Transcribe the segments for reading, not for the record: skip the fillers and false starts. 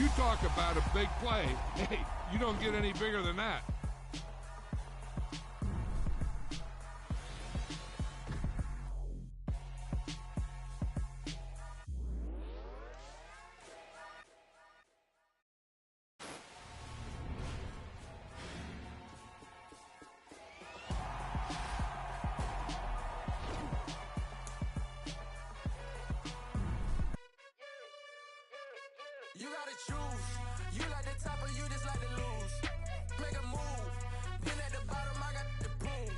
You talk about a big play. Hey, you don't get any bigger than that. You gotta choose. You like the top or you just like to lose. Make a move. Been at the bottom, I got the prove.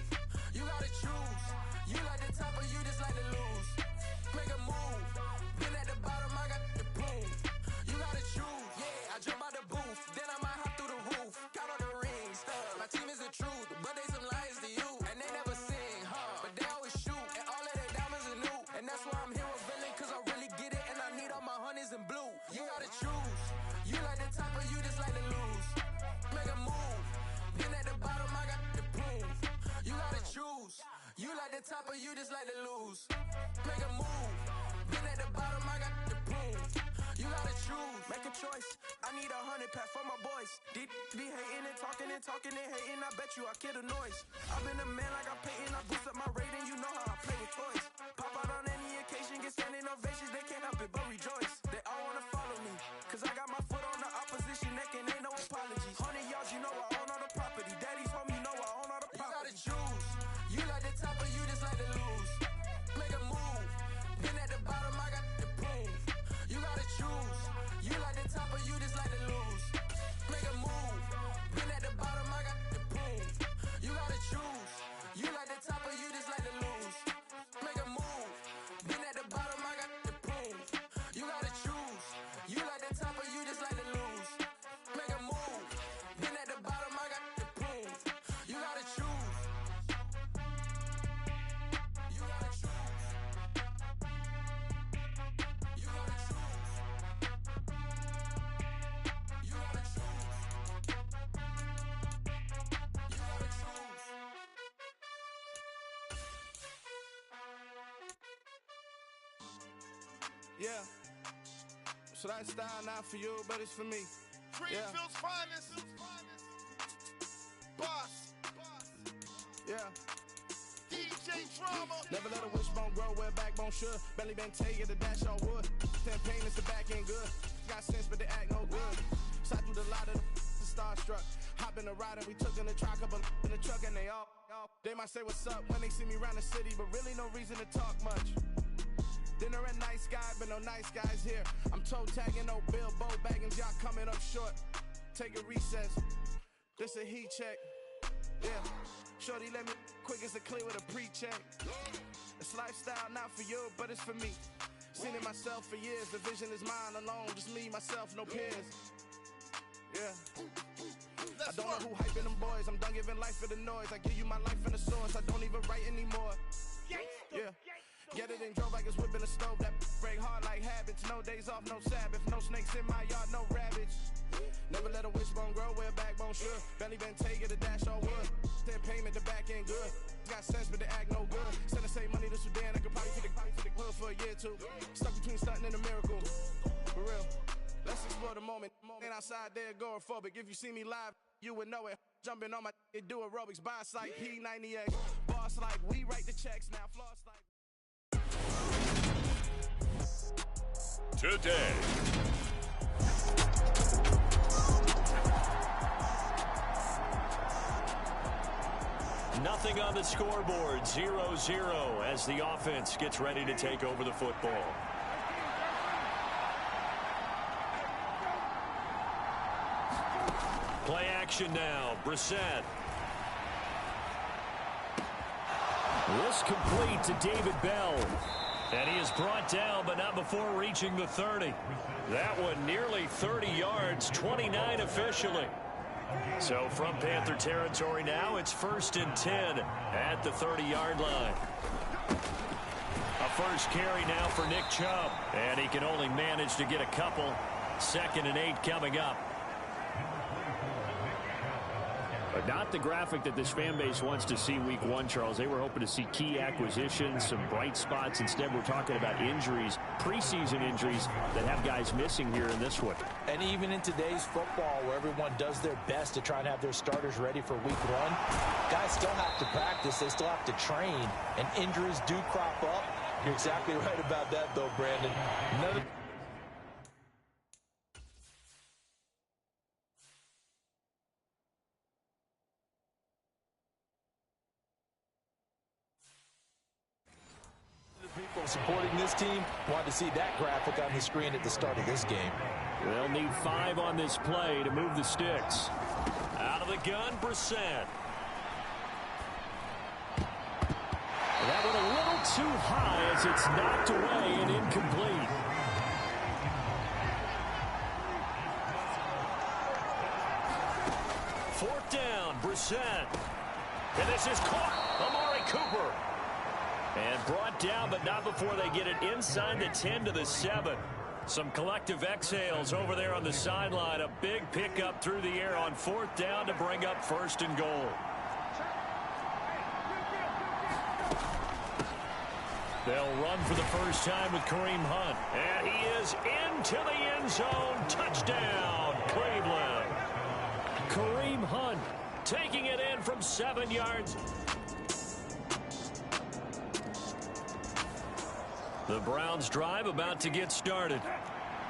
You gotta choose. You like the top or you just like to lose. Make a move. Been at the bottom, I got the prove. You gotta choose. Yeah, I jump out the booth, then I might hop through the roof. Count on the rings. My team is the truth, but they some liars to you. And they never sing, huh? But they always shoot, and all of their diamonds are new. And that's why I'm here with Villain, cause I really get it, and I need all my honeys in blue. You gotta choose. You like the top or you just like to lose. Make a move. Been at the bottom, I got the proof. You gotta choose. You like the top or you just like to lose. Make a move. Been at the bottom, I got the proof. You gotta choose. Make a choice. I need 100 pack for my boys. Deep be hating and talking and talking and hating. I bet you I kill the noise. I've been a man like I'm Peyton. I boost up my rating. You know how I play with toys. Pop out on any occasion, get standing ovations. They can't help it but rejoice. They all wanna follow me, cause I got my foot on the opposition neck and ain't no apologies. 100 yards, you know I own all the property. Daddy's home, you know I own all the property. You gotta choose. You like the top or you just like to lose. Make a move. Been at the bottom, I got the proof. You gotta choose. You like the top or you just like to lose. Make a move. Been at the bottom, I got the proof. You gotta choose. You like the top or you just like to lose. Make a move. Been at the bottom, I got the proof. You gotta choose. You like the top or you just like to lose. Make a move. Been at the bottom, I got the proof. You gotta choose. You gotta choose. You gotta choose. You gotta choose. You gotta choose. Yeah. So that style not for you, but it's for me. Greenfield's finest. Boss. Yeah. DJ Drama. Never let a wishbone grow where a backbone should. Belly been take the dash on wood. Campaign is the back end good. Got sense, but they act no good. So I threw the lot of the starstruck. Hop in the ride and we took in the truck, couple in the truck, and they all. They might say what's up when they see me around the city, but really no reason to talk much. Dinner at Nice Guy, but no nice guys here. I'm toe tagging, no Bilbo Baggins, y'all coming up short. Take a recess. This a heat check. Yeah. Shorty let me quick as a clear with a pre-check. This lifestyle not for you, but it's for me. Seen it myself for years. The vision is mine alone. Just me, myself, no peers. Yeah. I don't know who hyping them boys. I'm done giving life for the noise. I give you my life in the source. I don't even write anymore. Yeah. Get it and drove like it's whipping a stove. That break hard like habits. No days off, no Sabbath. No snakes in my yard, no rabbits. Never let a wishbone grow where a backbone should. Belly been take the dash on wood. Then payment, the back end good. Got sense, but they act no good. Send the same money to Sudan. I could probably take the hood for a year or two. Stuck between stunting and a miracle. For real. Let's explore the moment. Ain't outside there agoraphobic. If you see me live, you would know it. Jumping on my do aerobics. Boss like P90X. Boss like we write the checks now. Floss like. Today. Nothing on the scoreboard, 0-0 as the offense gets ready to take over the football. Play action now, Brissett. This complete to David Bell. And he is brought down, but not before reaching the 30. That one nearly 30 yards, 29 officially. So from Panther territory now, it's 1st and 10 at the 30-yard line. A first carry now for Nick Chubb, and he can only manage to get a couple. 2nd and 8 coming up. But not the graphic that this fan base wants to see week one, Charles. They were hoping to see key acquisitions, some bright spots. Instead, we're talking about injuries, preseason injuries that have guys missing here in this one. And even in today's football, where everyone does their best to try and have their starters ready for week one, guys still have to practice. They still have to train, and injuries do crop up. You're exactly right about that, though, Brandon. People supporting this team want to see that graphic on the screen at the start of this game. They'll need 5 on this play to move the sticks. Out of the gun, Brissett. That went a little too high as it's knocked away and incomplete. Fourth down, Brissett. And this is caught. Amari Cooper. And brought down, but not before they get it inside the 10 to the 7. Some collective exhales over there on the sideline. A big pickup through the air on fourth down to bring up first and goal. They'll run for the first time with Kareem Hunt. And he is into the end zone. Touchdown, Cleveland. Kareem Hunt taking it in from 7 yards. The Browns' drive about to get started.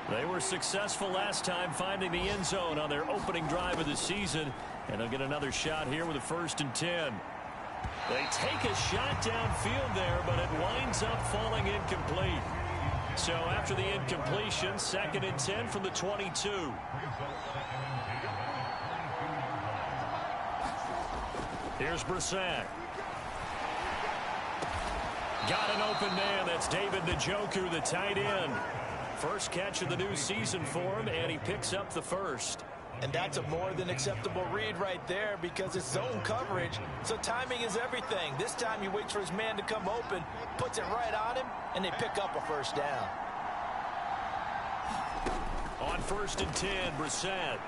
They were successful last time finding the end zone on their opening drive of the season, and they'll get another shot here with a 1st and 10. They take a shot downfield there, but it winds up falling incomplete. So after the incompletion, 2nd and 10 from the 22. Here's Brissett. Got an open man. That's David Njoku, the tight end. First catch of the new season for him, and he picks up the first. And that's a more than acceptable read right there because it's zone coverage, so timing is everything. This time he waits for his man to come open, puts it right on him, and they pick up a first down. On 1st and 10, Brissett.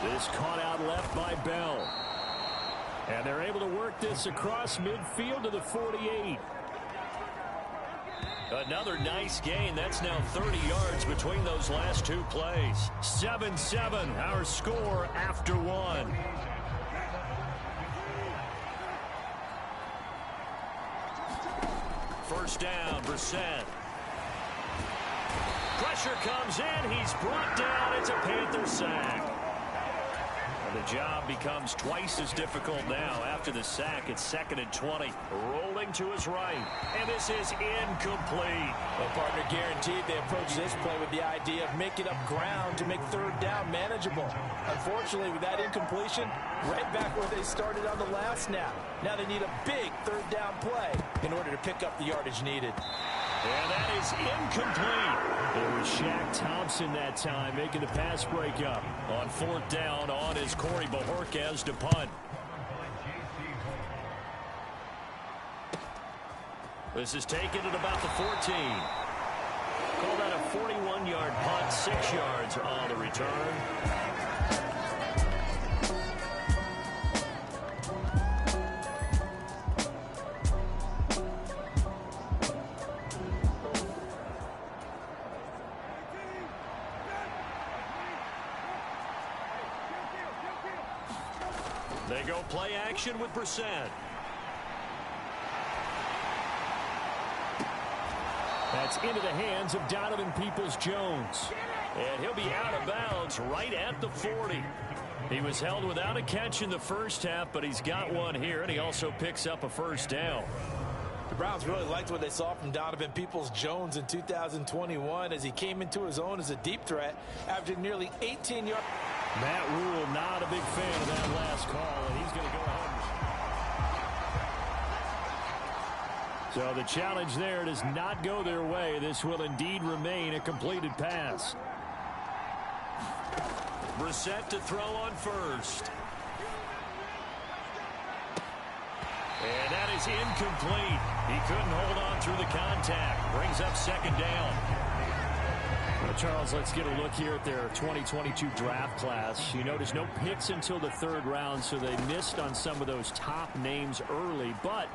This caught out left by Bell. And they're able to work this across midfield to the 48. Another nice gain. That's now 30 yards between those last 2 plays. 7-7, our score after 1. First down, Brissett. Pressure comes in. He's brought down. It's a Panther sack. The job becomes twice as difficult now after the sack. It's 2nd and 20. Rolling to his right. And this is incomplete. Well, partner, guaranteed they approach this play with the idea of making up ground to make 3rd down manageable. Unfortunately, with that incompletion, right back where they started on the last snap. Now they need a big 3rd down play in order to pick up the yardage needed. And that is incomplete. It was Shaq Thompson that time making the pass breakup. On 4th down, on is Corey Bojorquez to punt. This is taken at about the 14. Call that a 41-yard punt, 6 yards on the return. They go play action with Brissett. That's into the hands of Donovan Peoples-Jones. And he'll be out of bounds right at the 40. He was held without a catch in the first half, but he's got one here, and he also picks up a first down. The Browns really liked what they saw from Donovan Peoples-Jones in 2021 as he came into his own as a deep threat, averaging nearly 18 yards. Matt Rule not a big fan of that last call, and he's going to go ahead. So the challenge there does not go their way. This will indeed remain a completed pass. Brissett to throw on first. And that is incomplete. He couldn't hold on through the contact. Brings up 2nd down. Well, Charles, let's get a look here at their 2022 draft class. You notice no picks until the third round, so they missed on some of those top names early, but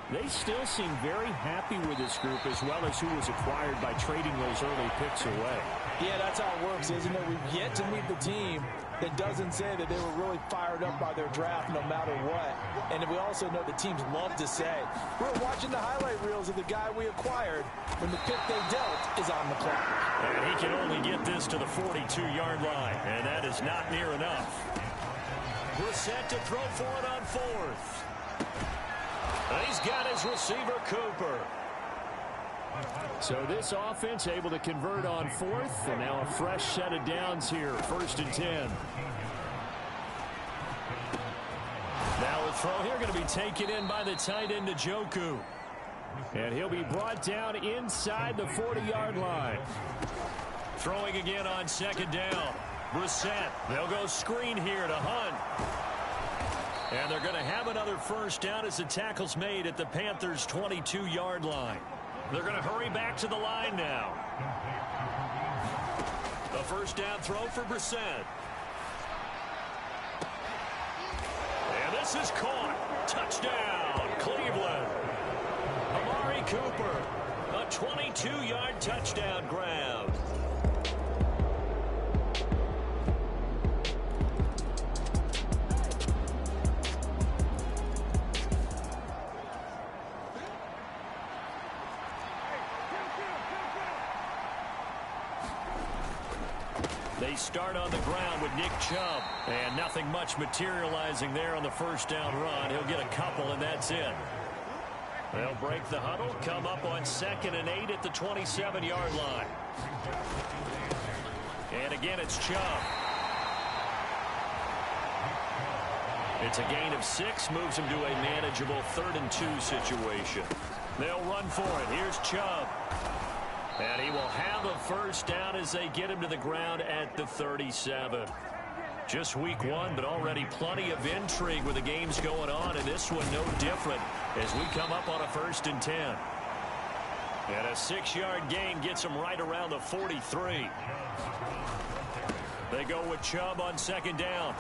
they still seem very happy with this group as well as who was acquired by trading those early picks away. Yeah, that's how it works, isn't it? We've yet to meet the team that doesn't say that they were really fired up by their draft no matter what. And we also know the teams love to say, we're watching the highlight reels of the guy we acquired when the pick they dealt is on the clock. And he can only get this to the 42-yard line, and that is not near enough. We're set to throw for it on fourth. And he's got his receiver, Cooper. So this offense able to convert on fourth, and now a fresh set of downs here, 1st and 10. Now the throw here going to be taken in by the tight end, Njoku. And he'll be brought down inside the 40-yard line. Throwing again on 2nd down. Brissett, they'll go screen here to Hunt. And they're going to have another 1st down as the tackle's made at the Panthers' 22-yard line. They're going to hurry back to the line now. A 1st down throw for Brissett. And this is caught. Touchdown, Cleveland. Amari Cooper, a 22-yard touchdown grab. They start on the ground with Nick Chubb, and nothing much materializing there on the 1st down run. He'll get a couple, and that's it. They'll break the huddle, come up on 2nd and 8 at the 27-yard line. And again, it's Chubb. It's a gain of 6, moves him to a manageable 3rd and 2 situation. They'll run for it. Here's Chubb. And he will have a 1st down as they get him to the ground at the 37. Just week 1, but already plenty of intrigue with the games going on, and this one no different as we come up on a 1st and 10. And a 6-yard gain gets him right around the 43. They go with Chubb on 2nd down.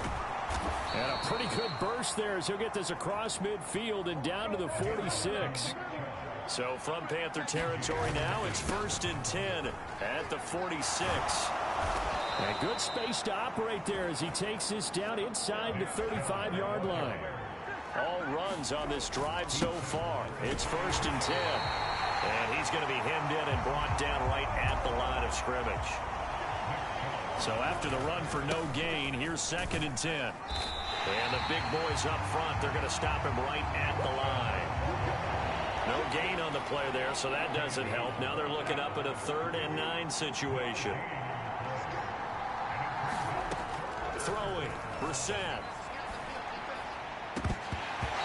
And a pretty good burst there as he'll get this across midfield and down to the 46. So from Panther territory now, it's 1st and 10 at the 46. And good space to operate there as he takes this down inside the 35-yard line. All runs on this drive so far. It's 1st and 10. And he's going to be hemmed in and brought down right at the line of scrimmage. So after the run for no gain, here's 2nd and 10. And the big boys up front, they're going to stop him right at the line. No gain on the play there, so that doesn't help. Now they're looking up at a 3rd and 9 situation. Throwing, Brissett.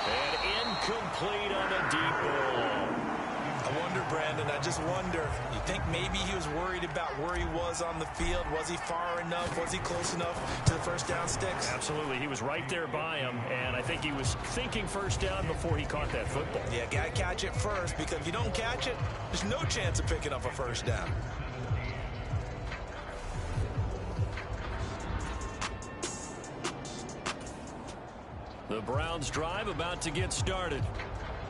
And incomplete on a deep ball. I wonder, Brandon, I just wonder, you think maybe he was worried about where he was on the field? Was he far enough? Was he close enough to the 1st down sticks? Absolutely. He was right there by him, and I think he was thinking 1st down before he caught that football. Yeah, got to catch it first, because if you don't catch it, there's no chance of picking up a 1st down. The Browns drive about to get started.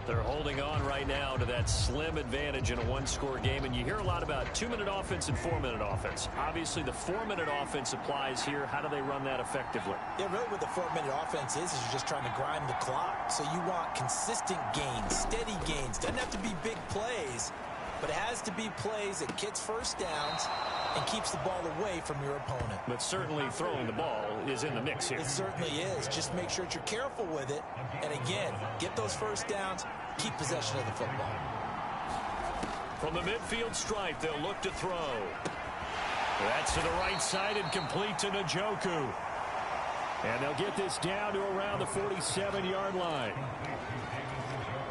They're holding on right now to that slim advantage in a 1-score game, and you hear a lot about 2-minute offense and 4-minute offense. Obviously, the 4-minute offense applies here. How do they run that effectively? Yeah, really what the 4-minute offense is you're just trying to grind the clock. So you want consistent gains, steady gains. Doesn't have to be big plays, but it has to be plays that gets 1st downs and keeps the ball away from your opponent. But certainly throwing the ball is in the mix here. It certainly is. Just make sure that you're careful with it. And again, get those 1st downs, keep possession of the football. From the midfield stripe, they'll look to throw. That's to the right side and complete to Njoku. And they'll get this down to around the 47-yard line.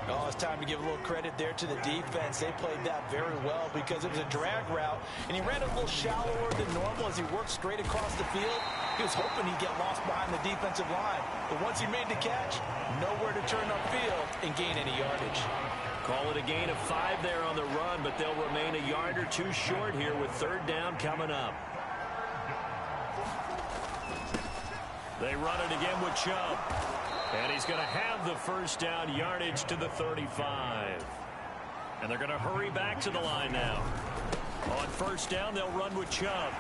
Oh, it's time to give a little credit there to the defense. They played that very well because it was a drag route, and he ran a little shallower than normal as he worked straight across the field. He was hoping he'd get lost behind the defensive line, but once he made the catch, nowhere to turn upfield and gain any yardage. Call it a gain of 5 there on the run, but they'll remain a yard or two short here with third down coming up. They run it again with Chubb. And he's going to have the first down yardage to the 35. And they're going to hurry back to the line now. On first down, they'll run with Chubb.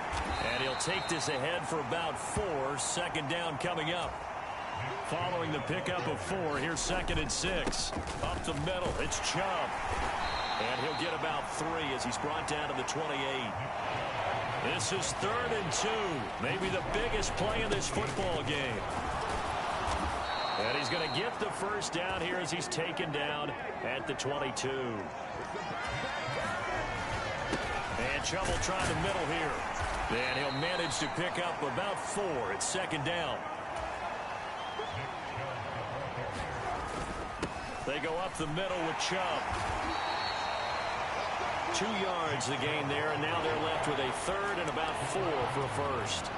And he'll take this ahead for about 4. Second down coming up. Following the pickup of 4, here's 2nd and 6. Up the middle, it's Chubb. And he'll get about 3 as he's brought down to the 28. This is 3rd and 2. Maybe the biggest play in this football game. And he's going to get the first down here as he's taken down at the 22. And Chubb will try the middle here. And he'll manage to pick up about 4. It's 2nd down. They go up the middle with Chubb. 2 yards the gain there, and now they're left with a 3rd and about 4 for a first.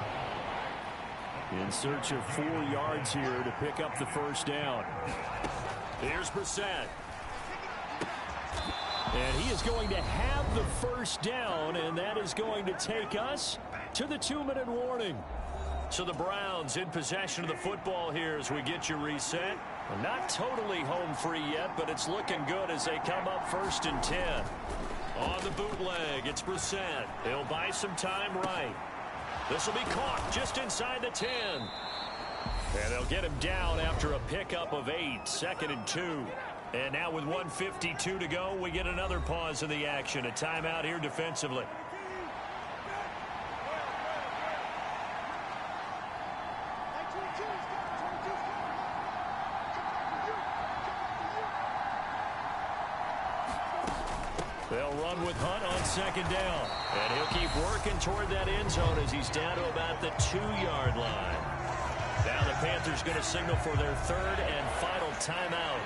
In search of 4 yards here to pick up the first down. Here's Brissett. And he is going to have the first down, and that is going to take us to the 2-minute warning. So the Browns in possession of the football here as we get you reset. Not totally home free yet, but it's looking good as they come up 1st and 10. On the bootleg, it's Brissett. He'll buy some time right. This will be caught just inside the 10. And they'll get him down after a pickup of 8. 2nd and 2. And now with 1:52 to go, we get another pause in the action. A timeout here defensively. They'll run with Hunt on 2nd down. And he'll keep working toward that end zone as he's down to about the 2-yard line. Now the Panthers going to signal for their 3rd and final timeout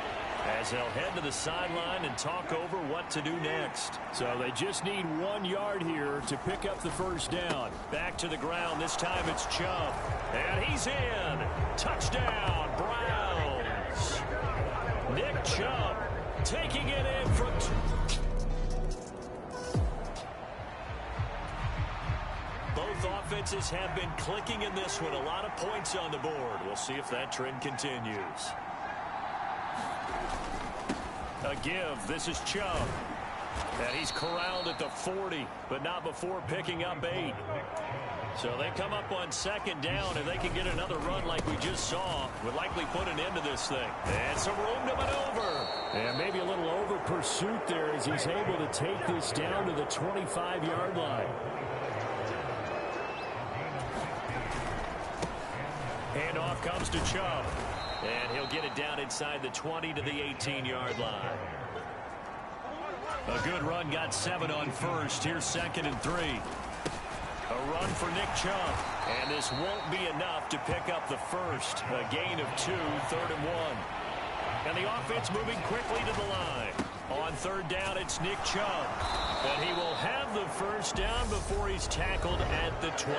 as they'll head to the sideline and talk over what to do next. So they just need 1 yard here to pick up the first down. Back to the ground. This time it's Chubb. And he's in. Touchdown, Browns. Nick Chubb taking it in from... Both offenses have been clicking in this one. A lot of points on the board. We'll see if that trend continues. A give. This is Chubb. And he's corralled at the 40, but not before picking up 8. So they come up on 2nd down, and they can get another run like we just saw. Would likely put an end to this thing. And some room to maneuver. And maybe a little over pursuit there as he's able to take this down to the 25-yard line. Handoff comes to Chubb. And he'll get it down inside the 20 to the 18-yard line. A good run, got 7 on first. Here's 2nd and 3. A run for Nick Chubb. And this won't be enough to pick up the first. A gain of 2, 3rd and 1. And the offense moving quickly to the line. On 3rd down, it's Nick Chubb. And he will have the first down before he's tackled at the 12.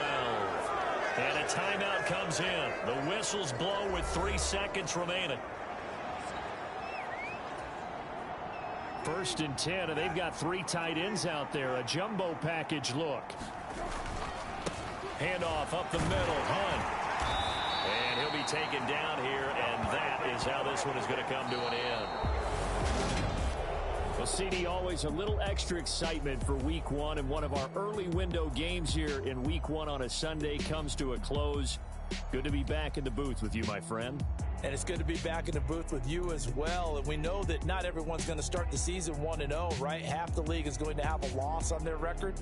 And a timeout comes in. The whistles blow with 3 seconds remaining. 1st and 10, and they've got 3 tight ends out there. A jumbo package look. Handoff up the middle. Hunt. And he'll be taken down here, and that is how this one is going to come to an end. Well, CD, always a little extra excitement for Week 1, and one of our early window games here in Week 1 on a Sunday comes to a close. Good to be back in the booth with you, my friend. And it's good to be back in the booth with you as well. And we know that not everyone's going to start the season 1-0, right? Half the league is going to have a loss on their record,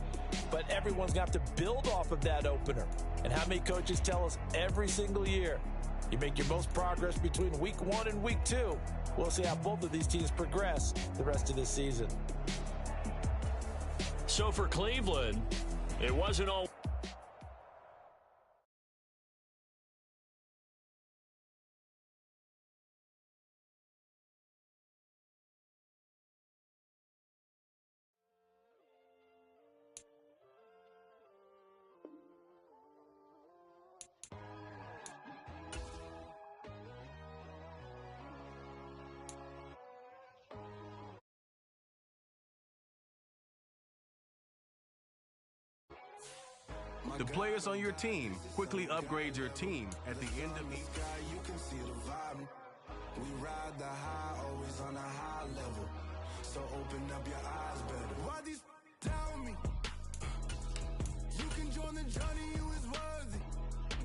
but everyone's going to have to build off of that opener. And how many coaches tell us every single year, you make your most progress between Week 1 and Week 2. We'll see how both of these teams progress the rest of this season. So for Cleveland, it wasn't all The players on your team quickly upgrade your team at the end of each. You can see the vibe. We ride the high, always on a high level. So open up your eyes better. Why these tell me? You can join the journey, you is worthy.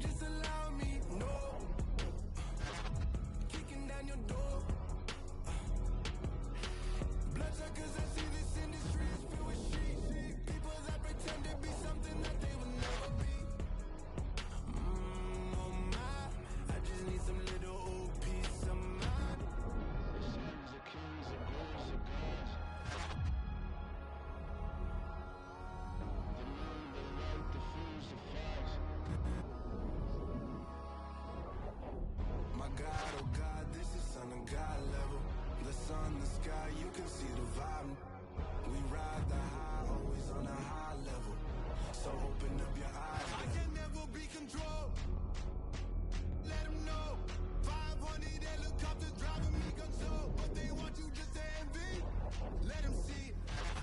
Just allow me, no. Kicking down your door. Bloodsuckers, I see this industry is filled with shit. People that pretend to be something that they will never be. Oh my, I just need some little old peace of mind. The sons of kings and glories of gods. The moon, the light, the fools, the facts. My God, oh God, this is son of God level. The sun, the sky, you can see the vibe. We ride the high, always on a high level. So open up your eyes. I can never be controlled. Let them know. 500 helicopters driving me control. But they want you just to envy. Let them see it.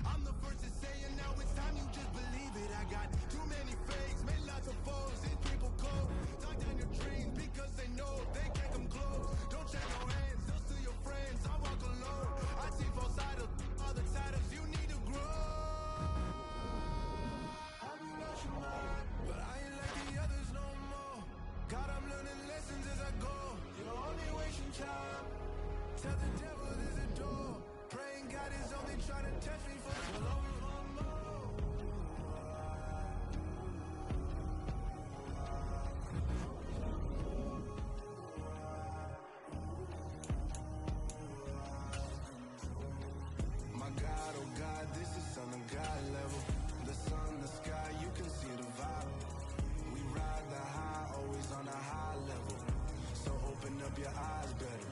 I'm the first to say it. Now it's time you just believe it. I got too many fakes, made lots of foes. These people cold. Talk down your dreams because they know they can't come close. Don't shake no hands, just to your friends. I walk alone. I see both sides of other titles. You need to grow. Have you lost your mind? But I ain't like the others no more. God, I'm learning lessons as I go. You're only wasting time. Tell the devil there's a door. Praying God is only trying to test me for the long. My God, oh God, this is son of God level. The sun, the sky, you can see the vibe. We ride the high, always on a high level. So open up your eyes better.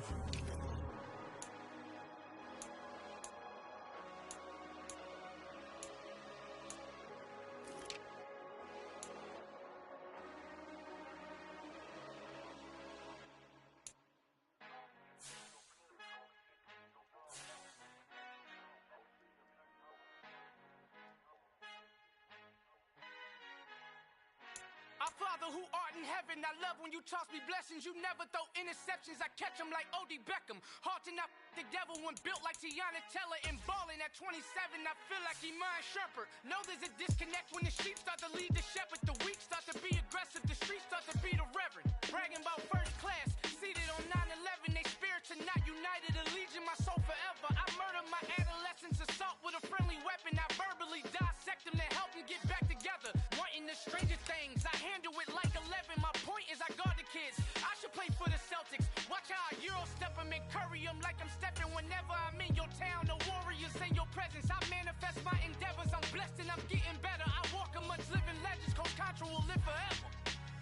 Our Father who art in heaven, I love when you toss me blessings. You never throw interceptions, I catch them like O.D. Beckham. Hard to not the devil when built like Tiana Teller. And balling at 27, I feel like Iman Shumpert. Know there's a disconnect when the sheep start to lead the shepherd. The weak start to be aggressive, the streets start to be the reverend. Bragging about first class, seated on 9/11. They spirits are not united, a legion, my soul forever. I murder my adolescence, assault with a friendly weapon. I verbally dissect them to help them get back together. Wanting the strangest things, I handle it like 11. My point is I guard the kids. I should play for the Celtics. Watch how I Euro step them and curry them like I'm stepping. Whenever I'm in your town, the Warriors in your presence. I manifest my endeavors. I'm blessed and I'm getting better. I walk amongst living legends. Coach Contra will live forever.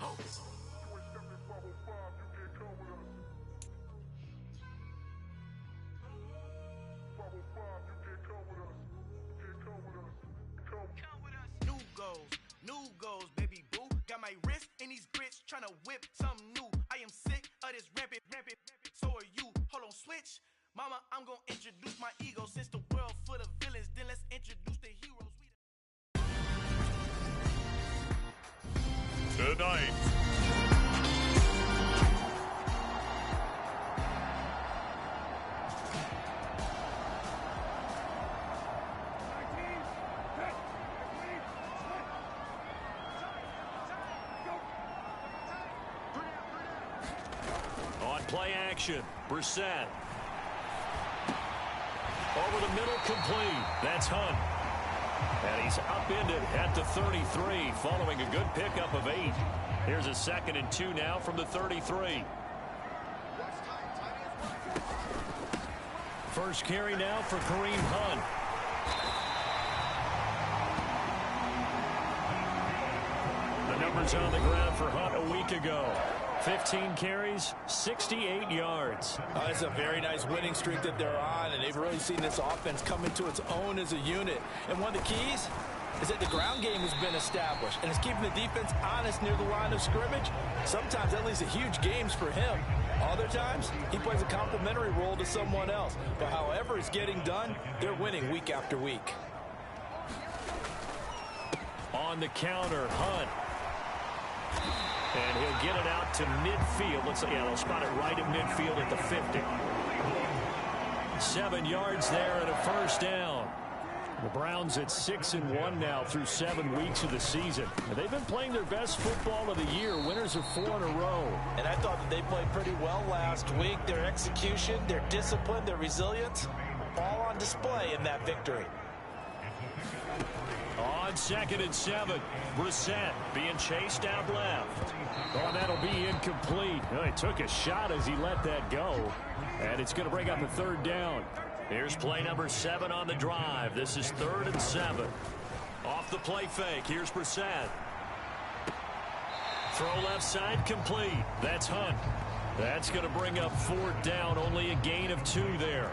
Oh. New goals, baby boo. Got my wrist in these grits, tryna whip something new. I am sick of this rampant. So are you. Hold on, switch. Mama, I'm gonna introduce my ego. Since the world full of villains, then let's introduce the heroes. Tonight. Play action. Brissett. Over the middle, complete. That's Hunt. And he's upended at the 33 following a good pickup of 8. Here's a 2nd and 2 now from the 33. First carry now for Kareem Hunt. The numbers on the ground for Hunt a week ago. 15 carries, 68 yards. It's a very nice winning streak that they're on, and they've really seen this offense come into its own as a unit. And one of the keys is that the ground game has been established, and it's keeping the defense honest near the line of scrimmage. Sometimes that leads to huge games for him. Other times, he plays a complementary role to someone else. But however it's getting done, they're winning week after week. On the counter, Hunt. get it out to midfield. Looks like, yeah, they'll spot it right at midfield at the 50. 7 yards there and a first down. The Browns at 6-1 now through 7 weeks of the season. They've been playing their best football of the year. Winners of 4 in a row. And I thought that they played pretty well last week. Their execution, their discipline, their resilience, all on display in that victory. On 2nd and 7, Brissett being chased out left. Oh, that'll be incomplete. Oh, he took a shot as he let that go. And it's going to bring up a 3rd down. Here's play number 7 on the drive. This is 3rd and 7. Off the play fake. Here's Brissett. Throw left side complete. That's Hunt. That's going to bring up 4th down. Only a gain of 2 there.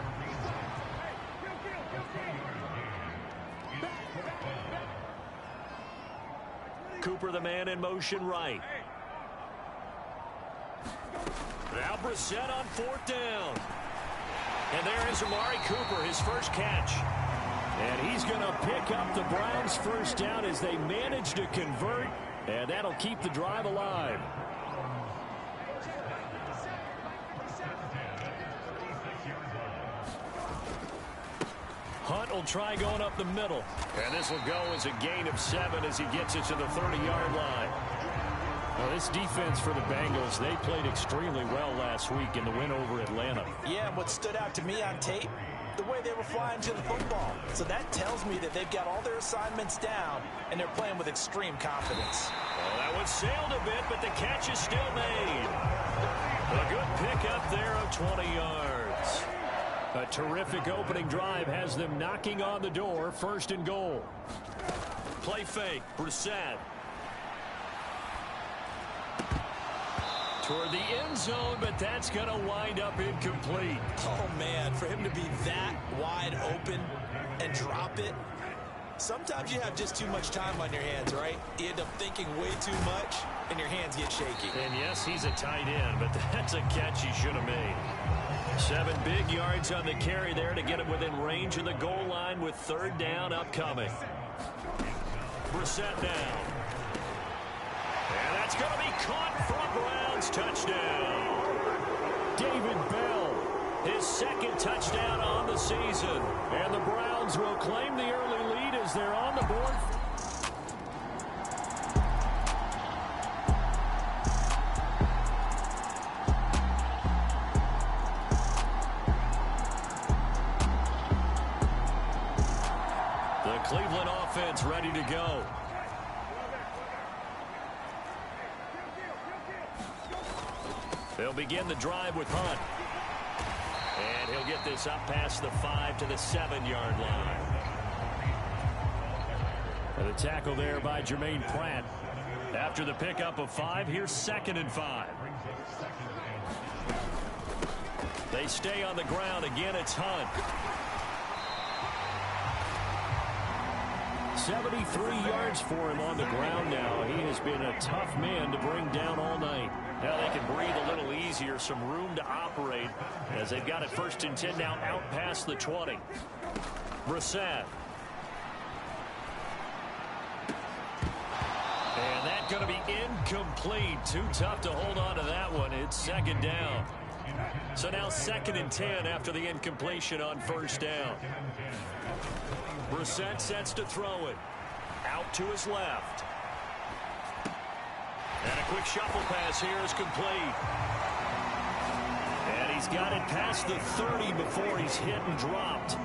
Cooper, the man in motion right. Now Brissett on 4th down. And there is Amari Cooper, his first catch. And he's going to pick up the Browns' first down as they manage to convert. And that'll keep the drive alive. Hunt will try going up the middle. And this will go as a gain of 7 as he gets it to the 30-yard line. Well, this defense for the Bengals, they played extremely well last week in the win over Atlanta. Yeah, and what stood out to me on tape, the way they were flying to the football. So that tells me that they've got all their assignments down, and they're playing with extreme confidence. Well, that one sailed a bit, but the catch is still made. A good pickup there of 20 yards. A terrific opening drive has them knocking on the door, 1st and goal. Play fake, Brissett. Toward the end zone, but that's going to wind up incomplete. Oh, man, for him to be that wide open and drop it. Sometimes you have just too much time on your hands, right? You end up thinking way too much, and your hands get shaky. And, yes, he's a tight end, but that's a catch he should have made. 7 big yards on the carry there to get him within range of the goal line with 3rd down upcoming. Brissett down. And that's going to be caught for a Browns touchdown. David Bell, his 2nd touchdown on the season. And the Browns will claim the early lead as they're on the board. The Cleveland offense ready to go. They'll begin the drive with Hunt. And he'll get this up past the 5 to the 7-yard line. And the tackle there by Jermaine Pratt. After the pickup of 5, here's 2nd and 5. They stay on the ground. Again, it's Hunt. 73 yards for him on the ground now. He has been a tough man to bring down all night. Now they can breathe a little easier, some room to operate as they've got it 1st and 10 now out past the 20. Brissett. And that's going to be incomplete. Too tough to hold on to that one. It's 2nd down. So now 2nd and 10 after the incompletion on 1st down. Brissett sets to throw it. Out to his left. And a quick shuffle pass here is complete. And he's got it past the 30 before he's hit and dropped.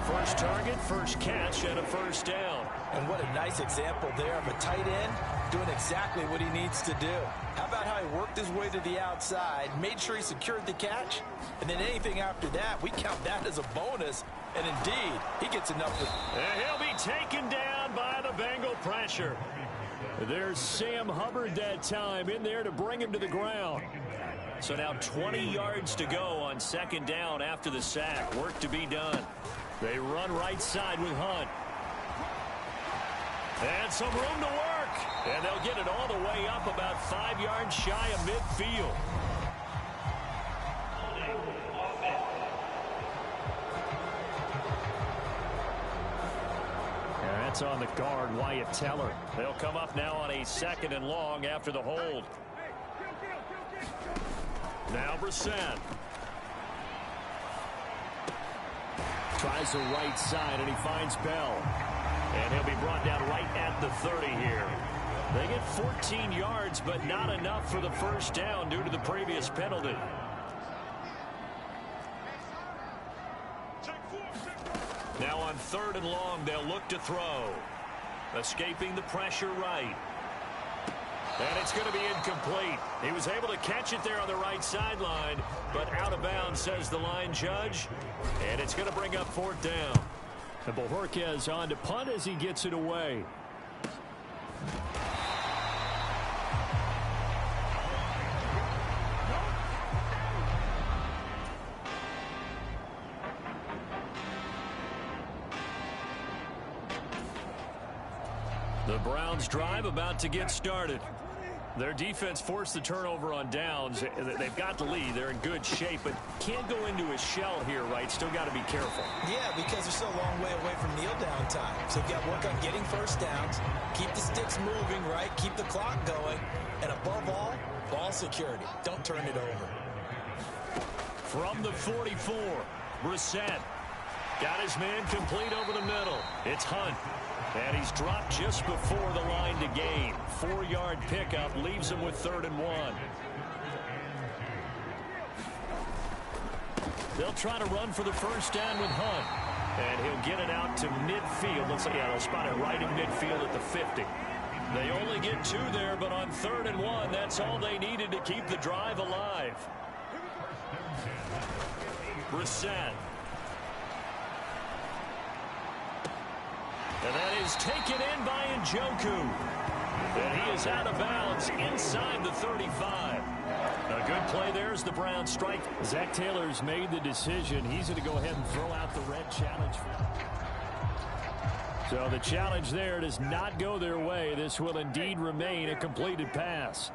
First target, first catch, and a 1st down. And what a nice example there of a tight end doing exactly what he needs to do. How about how he worked his way to the outside, made sure he secured the catch, and then anything after that, we count that as a bonus. And indeed, he gets enough. And he'll be taken down by the Bengal pressure. There's Sam Hubbard that time in there to bring him to the ground. So now 20 yards to go on 2nd down after the sack. Work to be done. They run right side with Hunt. And some room to work. And they'll get it all the way up about 5 yards shy of midfield. And that's on the guard, Wyatt Teller. They'll come up now on a 2nd and long after the hold. Now Brissett. Tries the right side, and he finds Bell. And he'll be brought down right at the 30 here. They get 14 yards, but not enough for the first down due to the previous penalty. Now on 3rd and long, they'll look to throw. Escaping the pressure right. And it's going to be incomplete. He was able to catch it there on the right sideline, but out of bounds, says the line judge. And it's going to bring up 4th down. And Bojorquez on to punt as he gets it away. The Browns drive about to get started. Their defense forced the turnover on downs. They've got the lead. They're in good shape, but can't go into a shell here, right? Still got to be careful. Yeah, because they're still a long way away from kneel down time. So you've got to work on getting first downs, keep the sticks moving, right? Keep the clock going. And above all, ball security. Don't turn it over. From the 44, Brissett got his man complete over the middle. It's Hunt. And he's dropped just before the line to gain. 4-yard pickup leaves him with 3rd and 1. They'll try to run for the first down with Hunt. And he'll get it out to midfield. Let's see, yeah, they'll spot it right in midfield at the 50. They only get 2 there, but on 3rd and 1, that's all they needed to keep the drive alive. Brissett. And that is taken in by Njoku. And he is out of bounds inside the 35. A good play there as the Browns strike. Zach Taylor's made the decision. He's going to go ahead and throw out the red challenge. So the challenge there does not go their way. This will indeed remain a completed pass.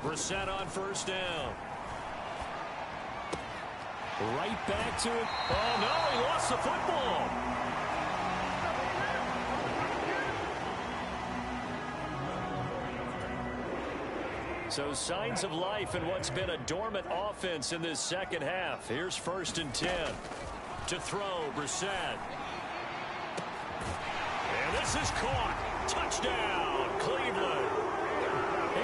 Brissett on first down. Right back to it. Oh, no, he lost the football. So signs of life in what's been a dormant offense in this second half. Here's 1st and 10. To throw, Brissett. And this is caught. Touchdown, Cleveland.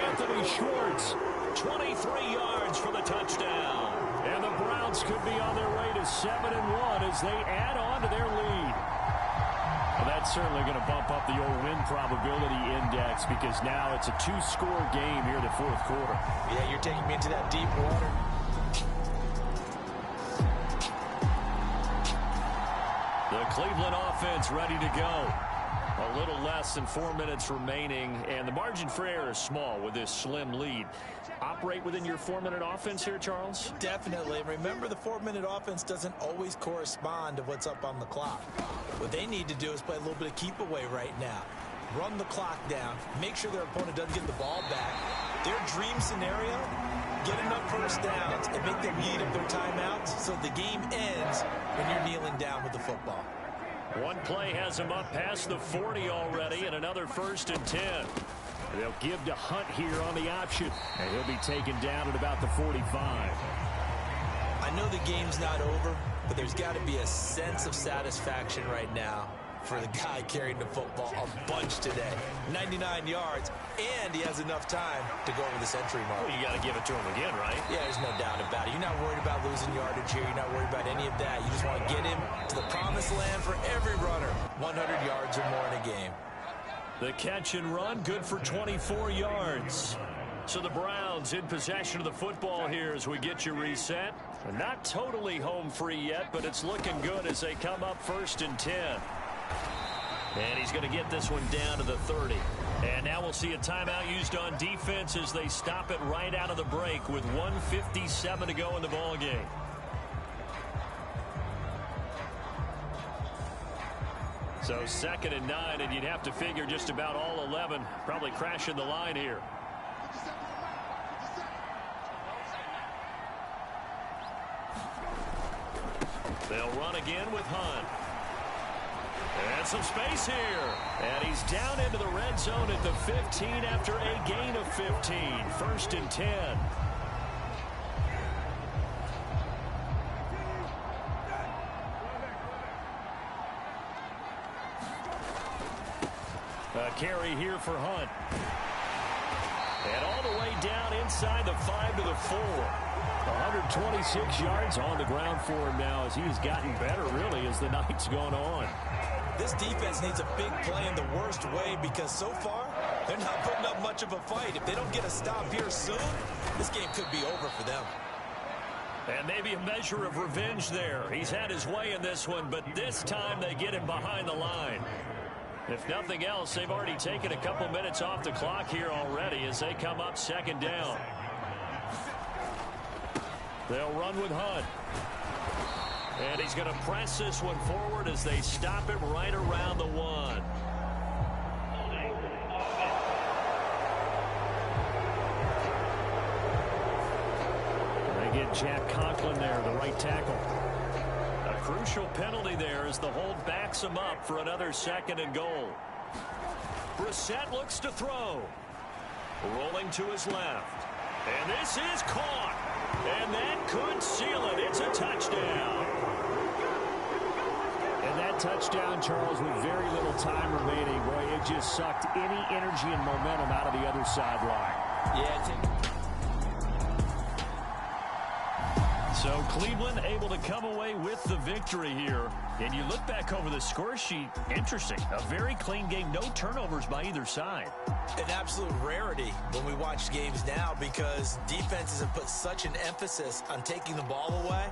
Anthony Schwartz, 23 yards for the touchdown. And the Browns could be on their way to 7-1 as they add on to their lead. Well, that's certainly going to bump up the old win probability index because now it's a 2-score game here in the 4th quarter. Yeah, you're taking me into that deep water. The Cleveland offense ready to go. A little less than 4 minutes remaining, and the margin for error is small with this slim lead. Operate within your 4-minute offense here, Charles? Definitely. Remember, the 4-minute offense doesn't always correspond to what's up on the clock. What they need to do is play a little bit of keep away right now. Run the clock down. Make sure their opponent doesn't get the ball back. Their dream scenario, get enough first downs and make them eat up their timeouts so the game ends when you're kneeling down with the football. One play has him up past the 40 already, and another 1st and 10. They'll give to Hunt here on the option, and he'll be taken down at about the 45. I know the game's not over, but there's got to be a sense of satisfaction right now for the guy carrying the football a bunch today. 99 yards, and he has enough time to go over the century mark. Well, you got to give it to him again, right? Yeah, there's no doubt about it. You're not worried about losing yardage here. You're not worried about any of that. You just want to get him to the promised land for every runner. 100 yards or more in a game. The catch and run, good for 24 yards. So the Browns in possession of the football here as we get you reset. Not totally home free yet, but it's looking good as they come up 1st and 10. And he's going to get this one down to the 30. And now we'll see a timeout used on defense as they stop it right out of the break with 1:57 to go in the ballgame. So 2nd and 9, and you'd have to figure just about all 11 probably crashing the line here. They'll run again with Hunt. And some space here. And he's down into the red zone at the 15 after a gain of 15. 1st and 10. A carry here for Hunt. And all the way down inside the 5 to the 4. 126 yards on the ground for him now as he's gotten better, really, as the night's gone on. This defense needs a big play in the worst way because so far, they're not putting up much of a fight. If they don't get a stop here soon, this game could be over for them. And maybe a measure of revenge there. He's had his way in this one, but this time they get him behind the line. If nothing else, they've already taken a couple minutes off the clock here already as they come up 2nd down. They'll run with Hunt. And he's going to press this one forward as they stop him right around the 1. They get Jack Conklin there, the right tackle. A crucial penalty there as the hold backs him up for another 2nd and goal. Brissett looks to throw. Rolling to his left. And this is caught. And that could seal it. It's a touchdown. And that touchdown, Charles, with very little time remaining, boy, it just sucked any energy and momentum out of the other sideline. So Cleveland able to come away with the victory here. And you look back over the score sheet, interesting. A very clean game, no turnovers by either side. An absolute rarity when we watch games now because defenses have put such an emphasis on taking the ball away.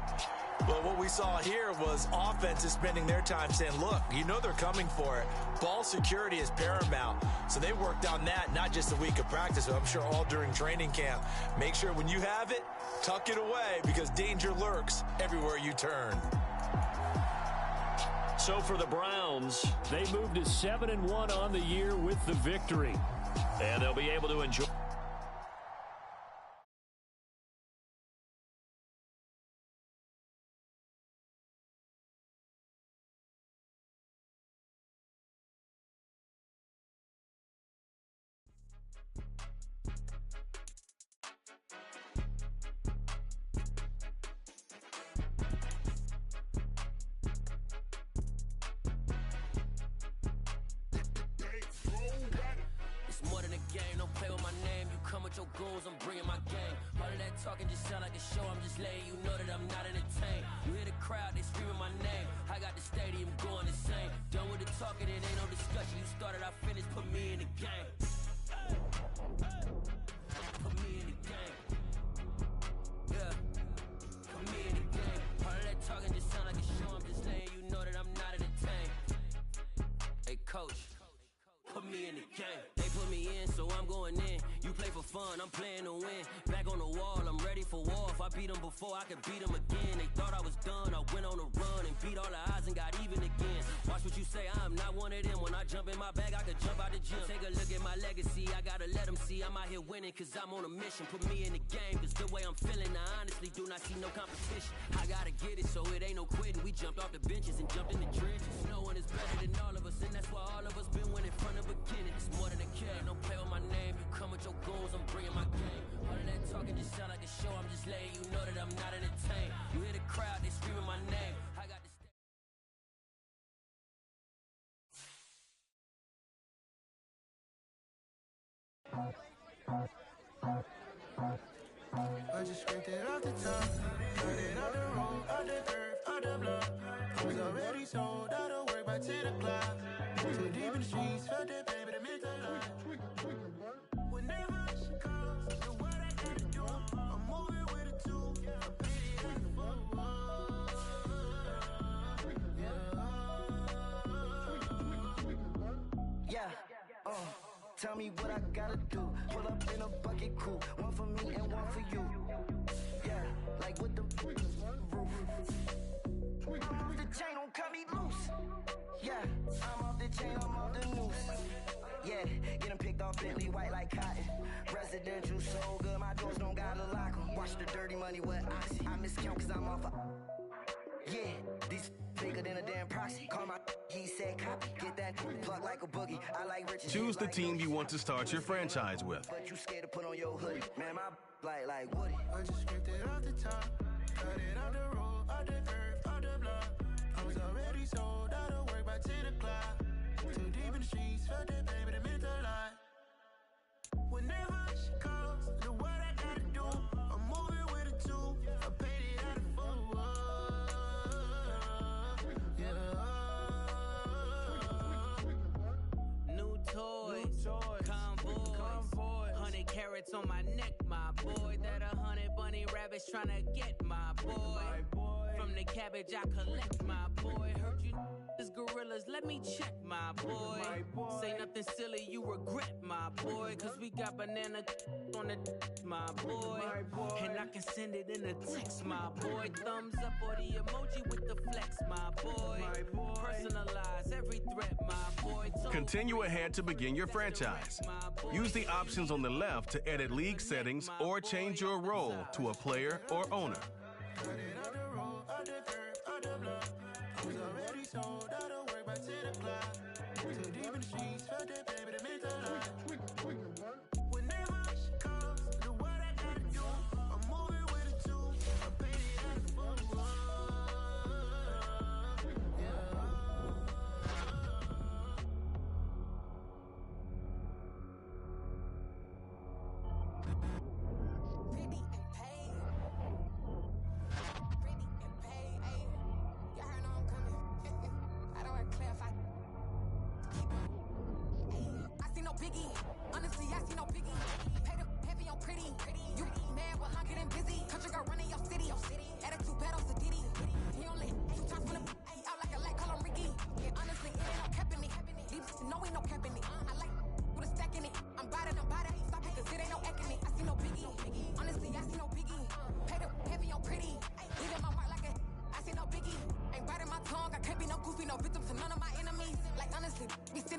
But what we saw here was offenses spending their time saying, look, you know they're coming for it. Ball security is paramount. So they worked on that not just a week of practice, but I'm sure all during training camp. Make sure when you have it, tuck it away because danger lurks everywhere you turn. So for the Browns, they moved to 7-1 on the year with the victory. And they'll be able to enjoy. Your goals, I'm bringing my game. All of that talking just sound like a show. I'm just letting you know that I'm not entertained. You hear the crowd, they screaming my name. I got the stadium going insane. Done with the talking, it ain't no discussion. You started, I finished, put me in the game. Put me in the game. Yeah. Put me in the game. All of that talking just sound like a show. I'm just letting you know that I'm not entertained. Hey, coach. Put me in the game. They put me in, so I'm going in. You play for fun, I'm playing to win. Back on the wall, I'm ready for war. If I beat them before, I can beat them again. They thought I was done, I went on a run and beat all the odds and got even again. Watch what you say, I'm not one of them. When I jump in my bag, I could jump out the gym. Take a look at my legacy, I gotta let them see I'm out here winning, cause I'm on a mission. Put me in the game, cause the way I'm feeling, I honestly do not see no competition. I gotta get it, so it ain't no quitting. We jumped off the benches and jumped in the trenches. No one is better than all of us, and that's why all of us been winning from the beginning. It's more than a care, don't play with my name. You come with your goals, I'm bringing my game. All of that talking just sound like a show. I'm just letting you know that I'm not entertained. You hear the crowd, they screaming my name. I got the I just scraped it off the top, cut it out the road, out the earth, out the block. Was already sold, out of work by 10 o'clock. Too deep in the streets, felt that baby to make a lot. Whenever she calls, so what I gotta do, I'm moving with a two. I'm pretty as a fool. Yeah, tell me what I gotta do. Pull up in a bucket coupe, one for me and one for you. Yeah, like with the roof. I'm off the chain, don't cut me loose. Yeah, I'm off the chain, I'm off the noose. Yeah, getting picked off Bentley white like cotton. Residential so good, my doors don't gotta lock 'em. Watch the dirty money with oxy. I miscount cause I'm off a... Yeah, these think Sicker than a damn proxy. Call my he said copy. Get that plug like a boogie. I like rich. Choose the team you want to start your franchise with. But you scared to put on your hoodie. Man, my like Woody. I just scraped it off the top. Cut it off the road, off the earth, off the block. I was already sold out of work by 10 o'clock. Too deep in the streets, felt that baby, that meant a lot. Whenever she calls, do what I gotta do. I'm moving with a two. I paid it out of full. Yeah. New toys, convoys, 100 carats on my neck, my boy. That 100 bunny rabbits tryna get my boy. From the cabbage I collect, my boy. Heard you is gorillas, let me check, my boy. Say nothing silly, you regret, my boy. Cause we got banana on the my boy. And I can send it in a text, my boy. Thumbs up or the emoji with the flex, my boy. Personalize every threat, my boy. Continue ahead to begin your franchise. Use the options on the left to edit league settings or change your role to a player or owner. Cut it off the road, off the earth, off the block. I was already sold out of work by 10 o'clock. Too deep in the streets, felt that baby, that meant a lot. Whenever she calls, do what I gotta do. I'm moving with a two. I paid it out of full.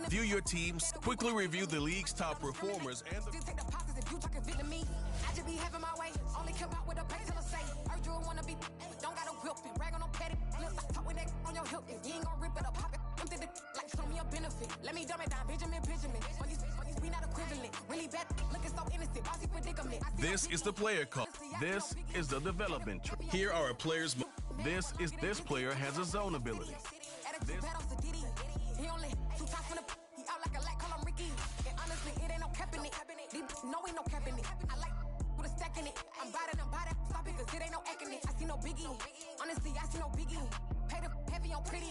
View your teams, quickly review the league's top performers, and the... Take the pauses if you talking Vietnamese. I just be having my way. Only come out with a pay till I say. Urge you wanna be, don't got a whip and rag on no petty. Lips like talk with that on your hip. If you ain't gon' rip it up, pop it. I'm thinking like show me a benefit. Let me dumb it down, Benjamin. For you we not equivalent. Really bad, looking so innocent. Bossy predicament. This is the player call. This is the development tree. Here are a player's... This player has a zone ability. This... He only two times from the he out like a light, call him Ricky. And honestly, it ain't no cap in it. No, ain't no cap in it. I like with a stack in it. I'm biting. Stop it, cause it ain't no acting it. I see no biggie. Honestly, I see no biggie. Pay the heavy on pretty.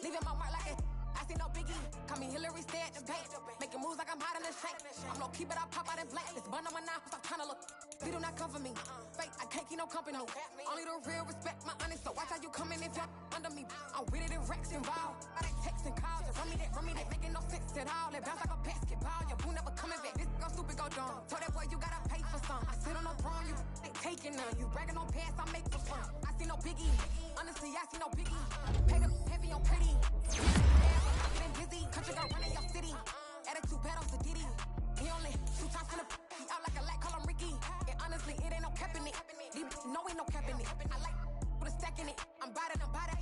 Leaving my mark like it. I see no biggie. Call me Hillary, stay at the bank. Making moves like I'm hiding the shank. I'm low key, but I pop out in black. This bun on my knife, stop trying to look. They do not cover me. Fake, I can't keep no company. Only the real respect my honest. So watch how you coming if you're under me. I'm with it in Rex involved. I like text and calls. Just run me that, making no sense at all. It bounce like a basketball. Your boo never coming back. This go stupid, go dumb. Told that boy you gotta pay for some. I sit on no throne, you ain't taking none. You bragging on pants, I make for fun. I see no biggie. Honestly, I see no biggie. Pay the heavy on pretty. Getting busy. Country gon' run in your city. Attitude bad off the Diddy. He only two times from the he out like a light, call him Ricky. And honestly, it ain't no cap in it. No, ain't no cap in it. I like with a stack in it. I'm biting.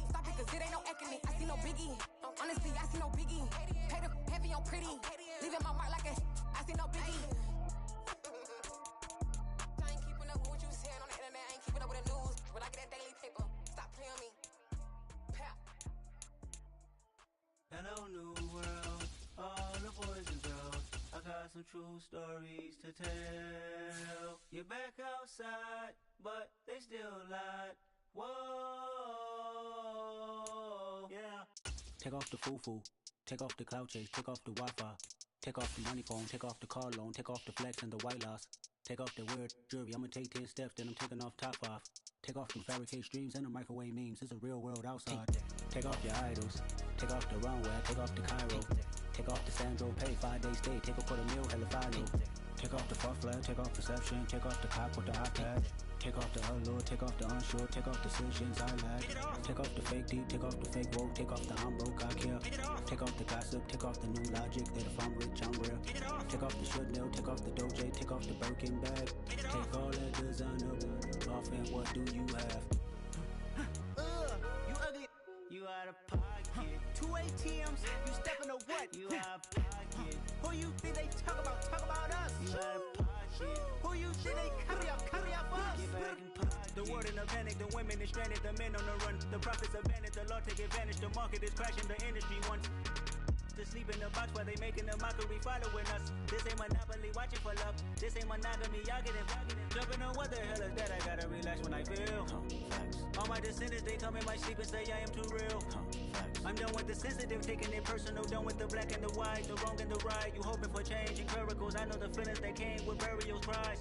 Stop it, cause it ain't no acting it. I see no biggie. Honestly, I see no biggie. Pay the heavy on pretty. Leaving my mark like a I see no biggie. I ain't keeping up with what you saying on the internet. I ain't keeping up with the news. When I get that daily paper, stop playing on me. Hello, new world, all the boys and girls. I got some true stories to tell. You're back outside, but they still lied. Whoa, yeah. Take off the foo-foo, take off the cloud chase, take off the Wi-Fi, take off the money phone, take off the car loan, take off the flex and the white loss. Take off the weird jewelry, I'ma take 10 steps, then I'm taking off top off. Take off the fabricate streams and the microwave memes, it's a real world outside. Take off your idols, take off the runway, take off the Cairo. Take off the Sandro, pay 5 days stay, take a quarter meal, hella follow. Take off the far flag, take off perception, take off the cop with the iPad. Take off the allure, take off the unsure, take off decisions I lag. Take off the fake deep, take off the fake woke, take off the I'm broke, I care. Take off the gossip, take off the new logic, that if I'm rich, I'm real. Take off the should know, take off the Doja, take off the Birkin bag. Take all that designer off and what do you have? You ugly, you out of Two ATMs, you stepping to what? You out of pocket. Who you think they talk about? Talk about us. You out of pocket. Who you think they carry up us? Get back in pocket. The world in a panic, the women is stranded, the men on the run. The profits abandoned, the law take advantage. The market is crashing, the industry wants to sleep in the box while they making a mockery following us. This ain't monopoly, watching for love. This ain't monogamy, y'all get it. Jumping on what the hell is that? I gotta relax when I feel. All my descendants, they come in my sleep and say I am too real. I'm done with the sensitive, taking it personal. Done with the black and the white, the wrong and the right. You hoping for change and miracles. I know the feelings that came with burial cries.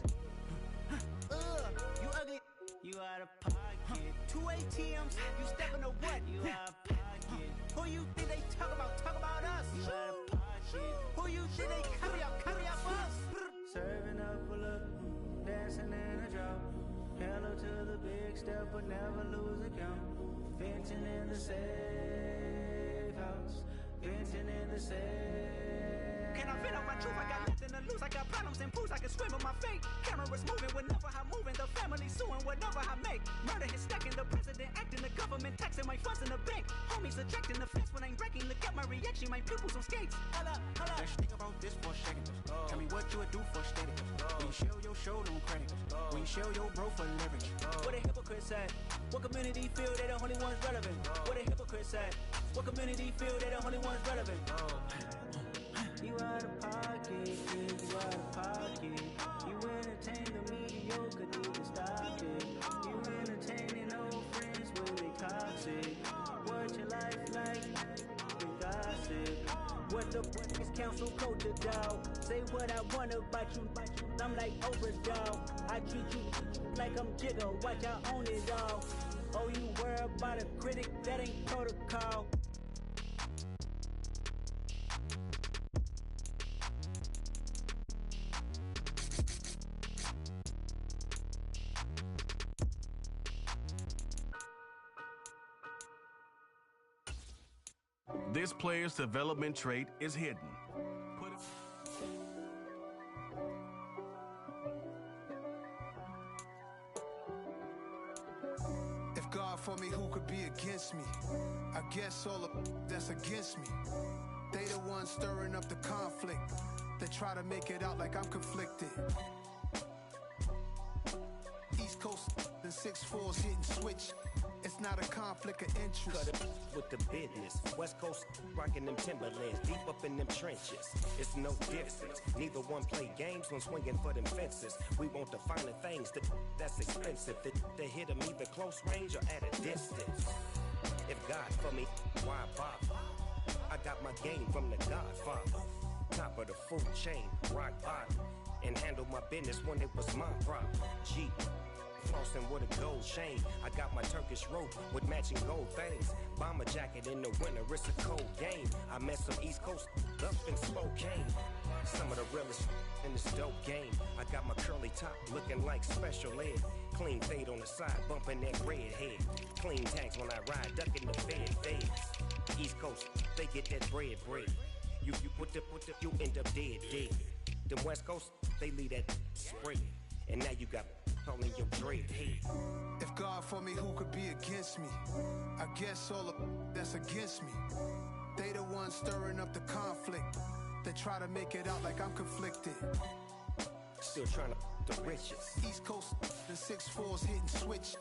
You ugly. You out of pocket. Two ATMs, you stepping to what? You out of pocket. Who you think they talk about? Talk about us. You out of pocket. Who you think they carry up us? Serving up a look, dancing in a drop. Hello to the big step, but never lose a count. Venting in the safe house. Venting in the safe. Can I vent out my truth? I got nothing to lose. I got problems and booze. I can swim with my fate. Cameras moving whenever I'm moving. The family suing whatever I make. Murder is stacking. The president acting. The government taxing my funds in the bank. Homies ejecting the fence when I'm breaking. Look at my reaction. My pupils on skates. Holla. Let's think about this for a second. Tell me what you would do for status. When you show your show on credit. When you show your bro for leverage. What a hypocrite said. What community feel they the only ones relevant? What a hypocrite said. What community feel they the only ones relevant? You out of pocket, you out of pocket. You entertain the mediocre, need to stop it. You entertaining old friends when they toxic. What your life like? The gossip. What the fuck is council code to doubt? Say what I want about you. I'm like overdog. I treat you like I'm Jigga. Watch I own it all. Oh, you worry about a critic? That ain't protocol. This player's development trait is hidden. If God for me, who could be against me? I guess all of that's against me. They the ones stirring up the conflict. They try to make it out like I'm conflicted. East Coast and 6'4's hitting switch. It's not a conflict of interest. Cut it with the business. West Coast rocking them Timberlands, deep up in them trenches. It's no difference. Neither one play games when swinging for them fences. We want the finer things that's expensive. To hit them either close range or at a distance. If God for me, why bother? I got my game from the Godfather. Top of the food chain, rock bottom. And handle my business when it was my problem. G. Flossing with a gold chain. I got my Turkish rope with matching gold things. Bomber jacket in the winter, it's a cold game. I met some East Coast up in Spokane. Some of the realest in this dope game. I got my curly top looking like special ed. Clean fade on the side, bumping that red head. Clean tags when I ride, ducking the fades. East Coast, they get that bread. You you end up dead. Them West Coast, they leave that spray. And now you got all in your dread head. If God for me, who could be against me? I guess all of that's against me. They the ones stirring up the conflict. They try to make it out like I'm conflicted. Still trying to the riches. East Coast and 6'4's hitting switch.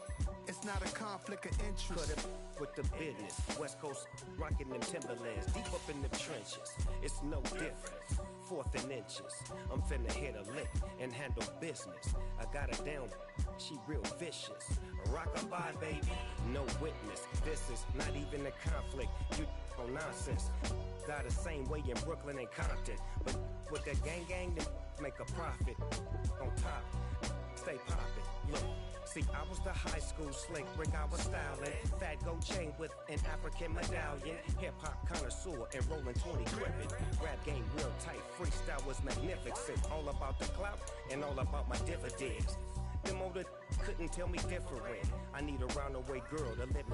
It's not a conflict of interest. Cut it with the business. West Coast rocking them Timberlands, deep up in the trenches. It's no difference. 4th and inches. I'm finna hit a lick and handle business. I got her down, she real vicious. Rock-a-bye, baby, no witness. This is not even a conflict. You on nonsense. Got the same way in Brooklyn and Compton. But with that gang, then make a profit. On top, stay poppin'. Look. See, I was the high school slick brick, I was styling. Fat gold chain with an African medallion. Hip-hop connoisseur and rolling 20 gripping. Rap game real tight, freestyle was magnificent. All about the clout and all about my dividends. Them older couldn't tell me different. I need a roundaway girl to live in.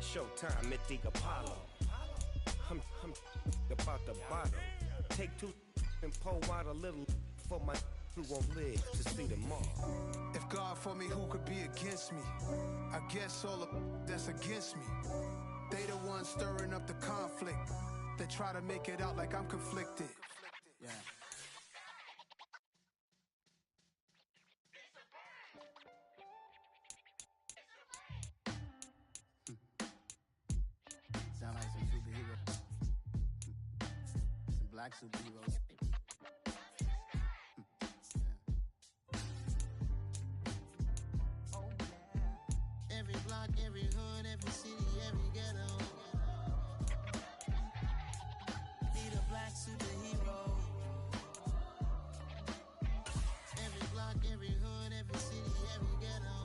Showtime at the Apollo. I'm about the bottom. Take 2 and pull out a little for my who won't live to see tomorrow. If God for me, who could be against me? I guess all of that's against me. They the ones stirring up the conflict. They try to make it out like I'm conflicted. Yeah. Sound like some superheroes. Some black superheroes. Every block, every hood, every city, every ghetto. Need a black superhero. Every block, every hood, every city, every ghetto.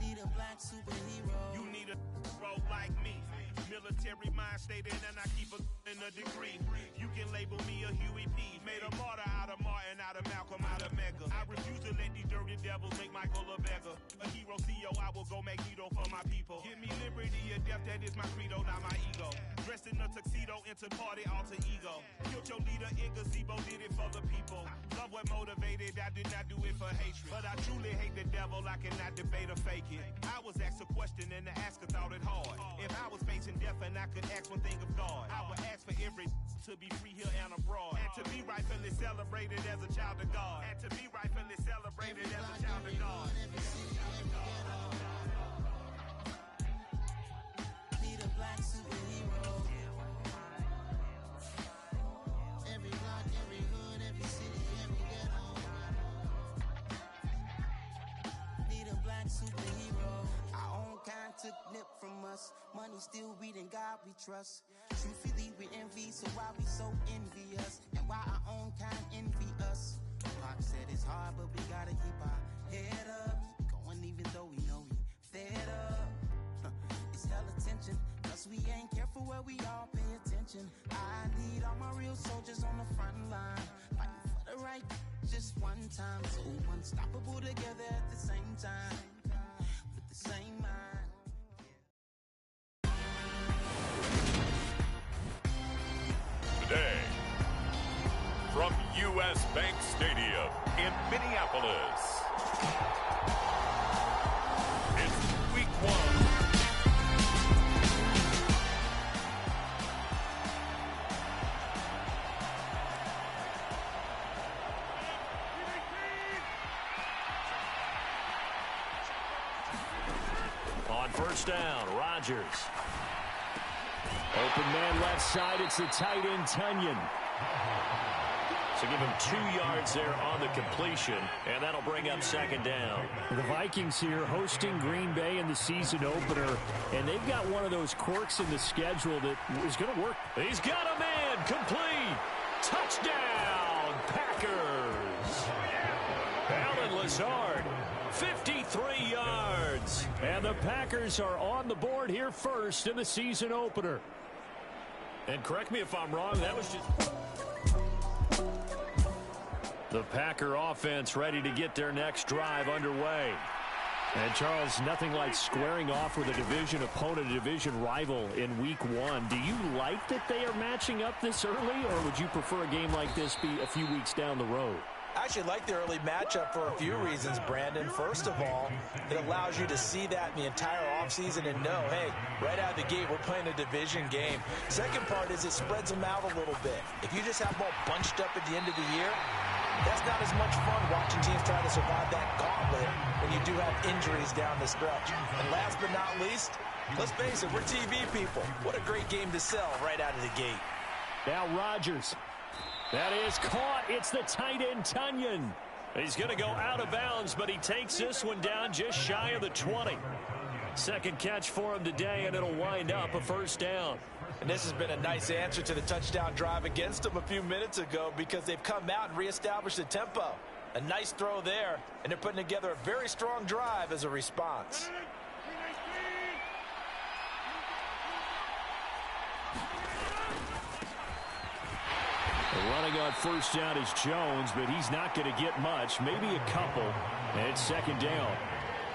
Need a black superhero. You need a role like me. Military mind stated, and I keep in a degree. You can label me a Huey P. Made a martyr out of Martin, out of Malcolm, out of Mega. I refuse to let these dirty devils make Michael a beggar. A hero CEO, I will go Magneto for my people. Give me liberty or death, that is my credo, not my ego. Dressed in a tuxedo, into party, alter ego. Killed your leader in gazebo, did it for the people. Love what motivated, I did not do it for hatred. But I truly hate the devil, I cannot debate or fake it. I was asked a question and the asker thought it hard. If I was facing death and I could ask one thing of God, I would ask for every to be free here and abroad, and to be rightfully celebrated as a child of God, and to be rightfully celebrated as a child of God. Need a black superhero. Every block, every hood, every city, every ghetto. Need a black superhero. Our own kind took nip from us. Money still reading God we trust. Truthfully we envy, so why we so envious? And why our own kind envy us? Pac said it's hard, but we gotta keep our head up. Going even though we know we fed up. It's hella tension, plus we ain't careful where we all pay attention. I need all my real soldiers on the front line, fighting for the right just one time. So unstoppable together at the same time, with the same mind. Today, from U.S. Bank Stadium in Minneapolis, it's Week 1. On first down, Rodgers. Open man left side, it's the tight end, Tunyon. So give him 2 yards there on the completion, and that'll bring up second down. The Vikings here hosting Green Bay in the season opener, and they've got one of those quirks in the schedule that is going to work. He's got a man, complete. Touchdown, Packers. Alan Lazard, 53 yards. And the Packers are on the board here first in the season opener. And correct me if I'm wrong, that was just... The Packer offense ready to get their next drive underway. And, Charles, nothing like squaring off with a division opponent, a division rival in Week 1. Do you like that they are matching up this early, or would you prefer a game like this be a few weeks down the road? I actually like the early matchup for a few reasons, Brandon. First of all, it allows you to see that in the entire offseason and know, hey, right out of the gate, we're playing a division game. Second part is it spreads them out a little bit. If you just have them all bunched up at the end of the year, that's not as much fun watching teams try to survive that gauntlet when you do have injuries down the stretch. And last but not least, let's face it, we're TV people. What a great game to sell right out of the gate. Now Rodgers. That is caught. It's the tight end, Tunyon. He's going to go out of bounds, but he takes this one down just shy of the 20. Second catch for him today, and it'll wind up a first down. And this has been a nice answer to the touchdown drive against them a few minutes ago because they've come out and reestablished the tempo. A nice throw there, and they're putting together a very strong drive as a response. Running on first down is Jones, but he's not going to get much, maybe a couple. And it's second down.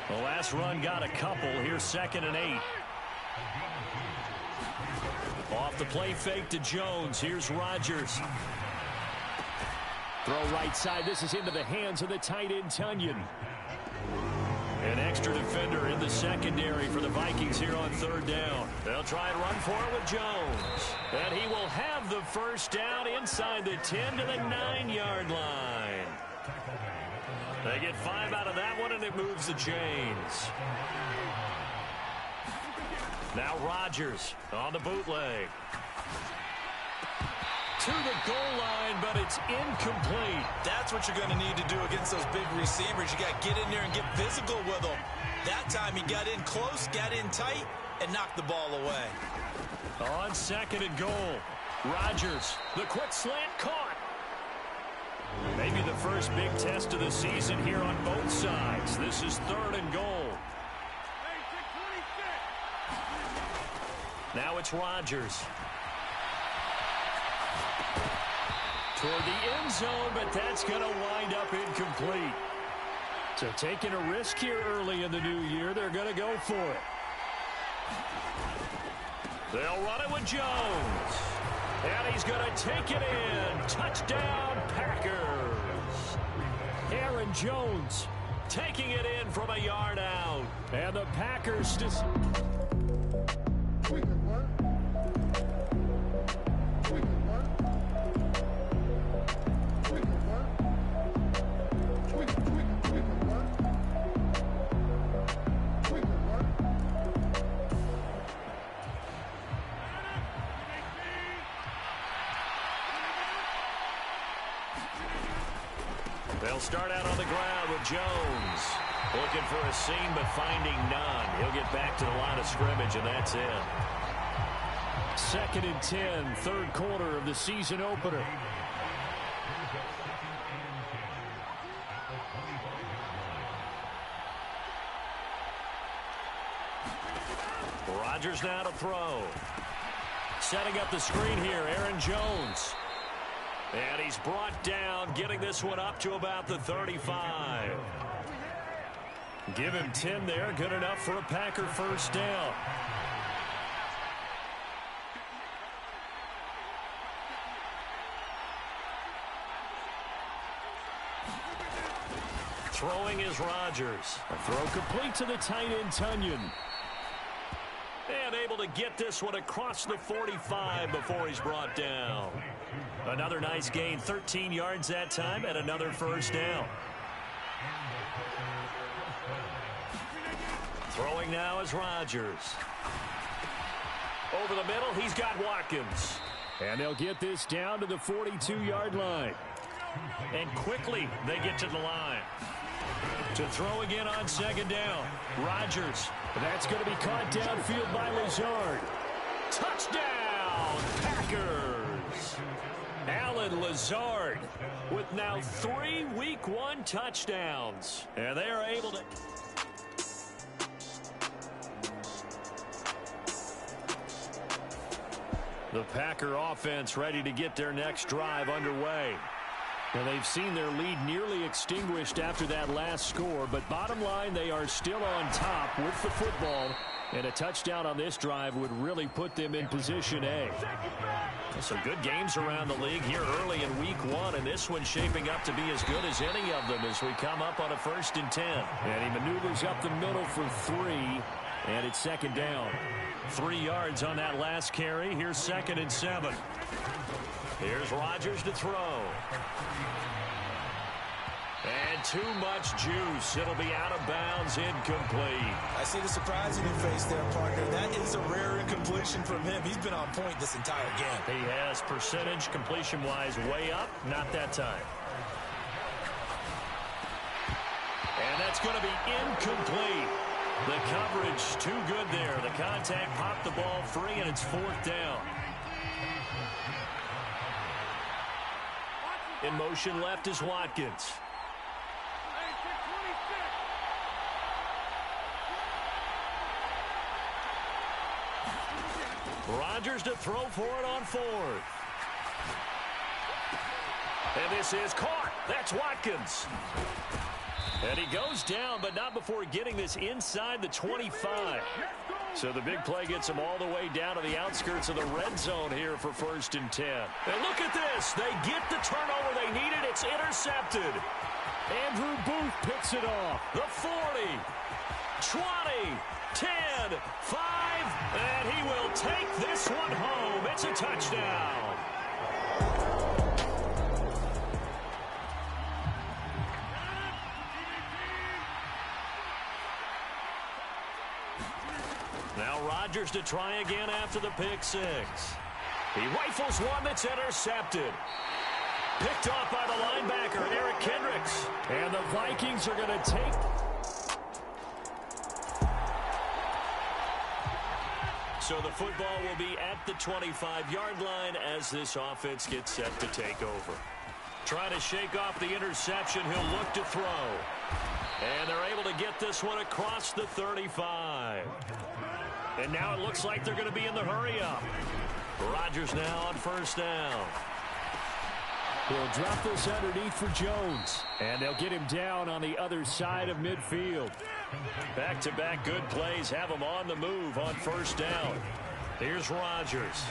The last run got a couple. Here's 2nd and 8. Off the play fake to Jones. Here's Rodgers. Throw right side. This is into the hands of the tight end, Tunyon. An extra defender in the secondary for the Vikings here on third down. They'll try and run for it with Jones. And he will have the first down inside the 10 to the 9-yard line. They get 5 out of that one, and it moves the chains. Now Rodgers on the bootleg. To the goal line, but it's incomplete. That's what you're going to need to do against those big receivers. You got to get in there and get physical with them. That time he got in close, got in tight, and knocked the ball away. On second and goal, Rodgers, the quick slant caught. Maybe the first big test of the season here on both sides. This is third and goal. Now it's Rodgers. Toward the end zone, but that's going to wind up incomplete. So taking a risk here early in the new year, they're going to go for it. They'll run it with Jones. And he's going to take it in. Touchdown, Packers. Aaron Jones taking it in from a yard out. And the Packers just... They'll start out on the ground with Jones. Looking for a seam, but finding none. He'll get back to the line of scrimmage, and that's it. 2nd and 10, third quarter of the season opener. Rodgers now to throw. Setting up the screen here, Aaron Jones. And he's brought down, getting this one up to about the 35. Give him 10 there, good enough for a Packer first down. Throwing is Rodgers. A throw complete to the tight end, Tunyon. And able to get this one across the 45 before he's brought down. Another nice gain, 13 yards that time, and another first down. Throwing now is Rodgers. Over the middle, he's got Watkins. And they'll get this down to the 42-yard line. And quickly, they get to the line. To throw again on second down. Rodgers. That's going to be caught downfield by Lazard. Touchdown, Packers. Alan Lazard with now 3 Week 1 touchdowns. And they are able to... The Packer offense ready to get their next drive underway. And they've seen their lead nearly extinguished after that last score, but bottom line, they are still on top with the football, and a touchdown on this drive would really put them in position A. Some good games around the league here early in Week 1, and this one's shaping up to be as good as any of them as we come up on a 1st and 10. And he maneuvers up the middle for 3, and it's second down. 3 yards on that last carry. Here's 2nd and 7. Here's Rodgers to throw. And too much juice. It'll be out of bounds, incomplete. I see the surprise in your face there, partner. That is a rare incompletion from him. He's been on point this entire game. He has percentage completion-wise way up. Not that time. And that's going to be incomplete. The coverage too good there. The contact popped the ball free, and it's 4th down. In motion left is Watkins. Rodgers to throw for it on 4th. And this is caught. That's Watkins. And he goes down, but not before getting this inside the 25. So the big play gets him all the way down to the outskirts of the red zone here for 1st and 10. And look at this. They get the turnover they needed. It's intercepted. Andrew Booth picks it off. The 40, 20, 10, 5, and he will take this one home. It's a touchdown. Now Rodgers to try again after the pick six. He rifles one that's intercepted. Picked off by the linebacker, Eric Kendricks. And the Vikings are going to take. So the football will be at the 25-yard line as this offense gets set to take over. Trying to shake off the interception, he'll look to throw. And they're able to get this one across the 35. And now it looks like they're going to be in the hurry-up. Rodgers now on first down. He'll drop this underneath for Jones. And they'll get him down on the other side of midfield. Back-to-back good plays have him on the move on first down. Here's Rodgers.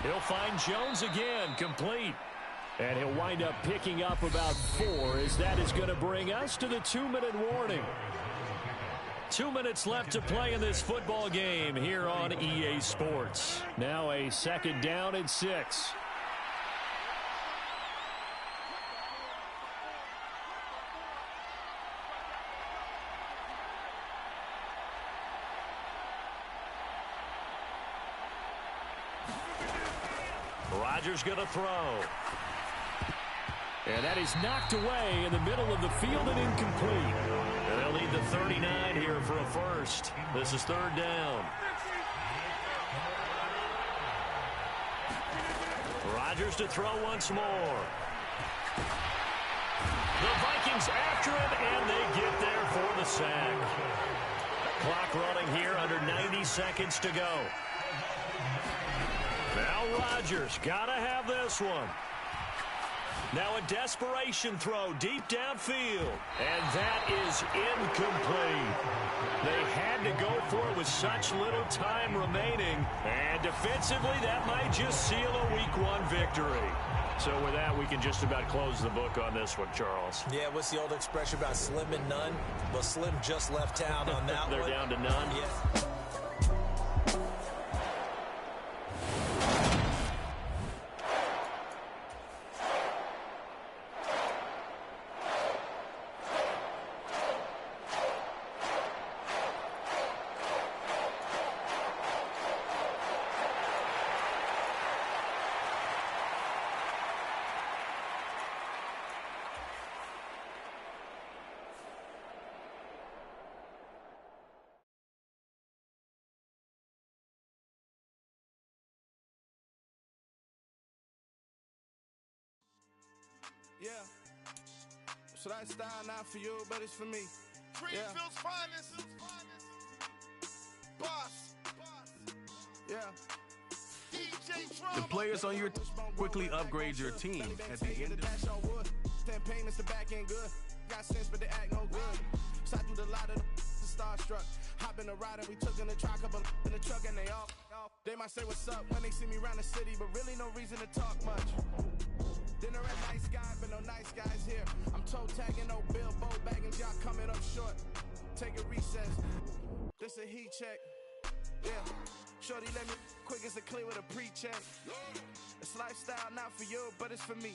He'll find Jones again, complete. And he'll wind up picking up about 4 as that is going to bring us to the 2-minute warning. 2 minutes left to play in this football game here on EA Sports. Now a second down and 6. Rodgers going to throw. And that is knocked away in the middle of the field and incomplete. And they'll need the 39 here for a first. This is third down. Rodgers to throw once more. The Vikings after him, and they get there for the sack. Clock running here, under 90 seconds to go. Now Rodgers, gotta have this one. Now a desperation throw deep downfield. And that is incomplete. They had to go for it with such little time remaining. And defensively, that might just seal a Week 1 victory. So with that, we can just about close the book on this one, Charles. Yeah, what's the old expression about slim and none? Well, Slim just left town on that They're one. They're down to none? Yeah. Yeah. So that style not for you, but it's for me. Greenfield's finest. Boss. Yeah. DJ Drama. The players on your quickly upgrade your team at the end of 10 payments to back end good. Got sense, but they act no good. Side through the lot of the starstruck. Hop in the ride and we took in the truck, couple in the truck and they off. They might say what's up when they see me around the city, but really no reason to talk much. Dinner at nice guy, but no nice guys here. I'm toe tagging, no bill, bow bagging, y'all coming up short. Take a recess. This a heat check. Yeah. Shorty let me quick as a clear with a pre-check. It's lifestyle not for you, but it's for me.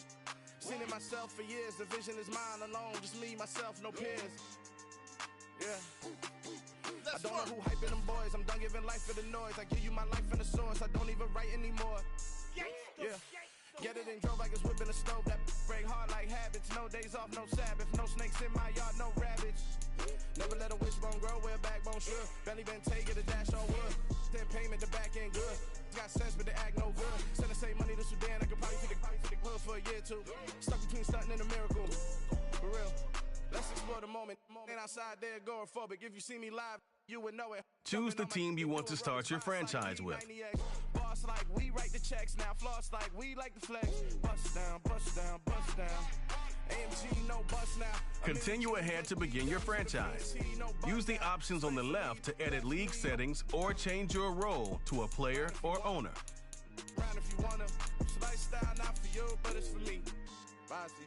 Seen it myself for years. The vision is mine alone. Just me, myself, no peers. Yeah. I don't know who hyping them boys. I'm done giving life for the noise. I give you my life in the source. I don't even write anymore. Yeah. Get it and drove like it's whipping a stove. That break hard like habits. No days off, no Sabbath. No snakes in my yard, no rabbits. Never let a wishbone grow where a backbone should. Belly been taking the dash on wood. 10 payment, the back end good. Got sense, but they act no good. Send the same money to Sudan. I could probably take the hood for a year or two. Stuck between stunting and a miracle. For real. Let's explore the moment. Ain't outside there agoraphobic. If you see me live, you would know it. Choose the team you want to start your franchise with. Boss like we write the checks now. Floss like we like the flex. Bust down, bust down, bust down. AMG, no bust now. Continue ahead to begin your franchise. Use the options on the left to edit league settings or change your role to a player or owner. Round if you wanna. It's lifestyle not for you, but it's for me. Bossy.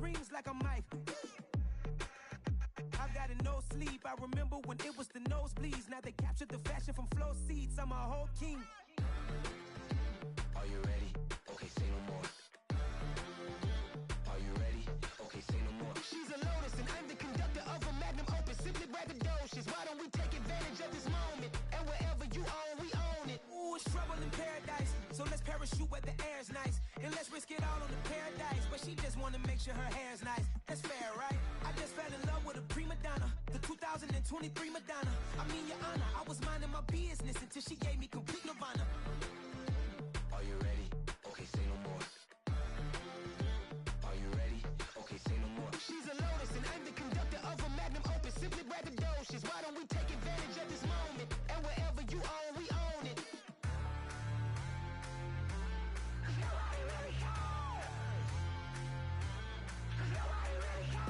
rings like I'm Mike. I got a no sleep. I remember when it was the nosebleeds. Now they captured the fashion from flow seats. I'm a whole king. Are you ready? Okay, say no more. Are you ready? Okay, say no more. She's a lotus and I'm the conductor of a magnum opus. Simply braggadocious. Why don't we take advantage of this moment? And wherever you own, we own it. Ooh, it's trouble in paradise. So let's parachute where the air's nice. And let's risk it all on the paradise. But she just wanna make sure her hair's nice. That's fair, right? I just fell in love with a prima donna. The 2023 Madonna. I mean, your honor, I was minding my business until she gave me complete nirvana. Are you ready? Okay, say no more. Are you ready? Okay, say no more. She's a lotus and I'm the conductor of a magnum opus. Simply braggadocious. Why don't we take advantage of this moment? And wherever you own, we own it. Nobody really cares. Nobody really cares.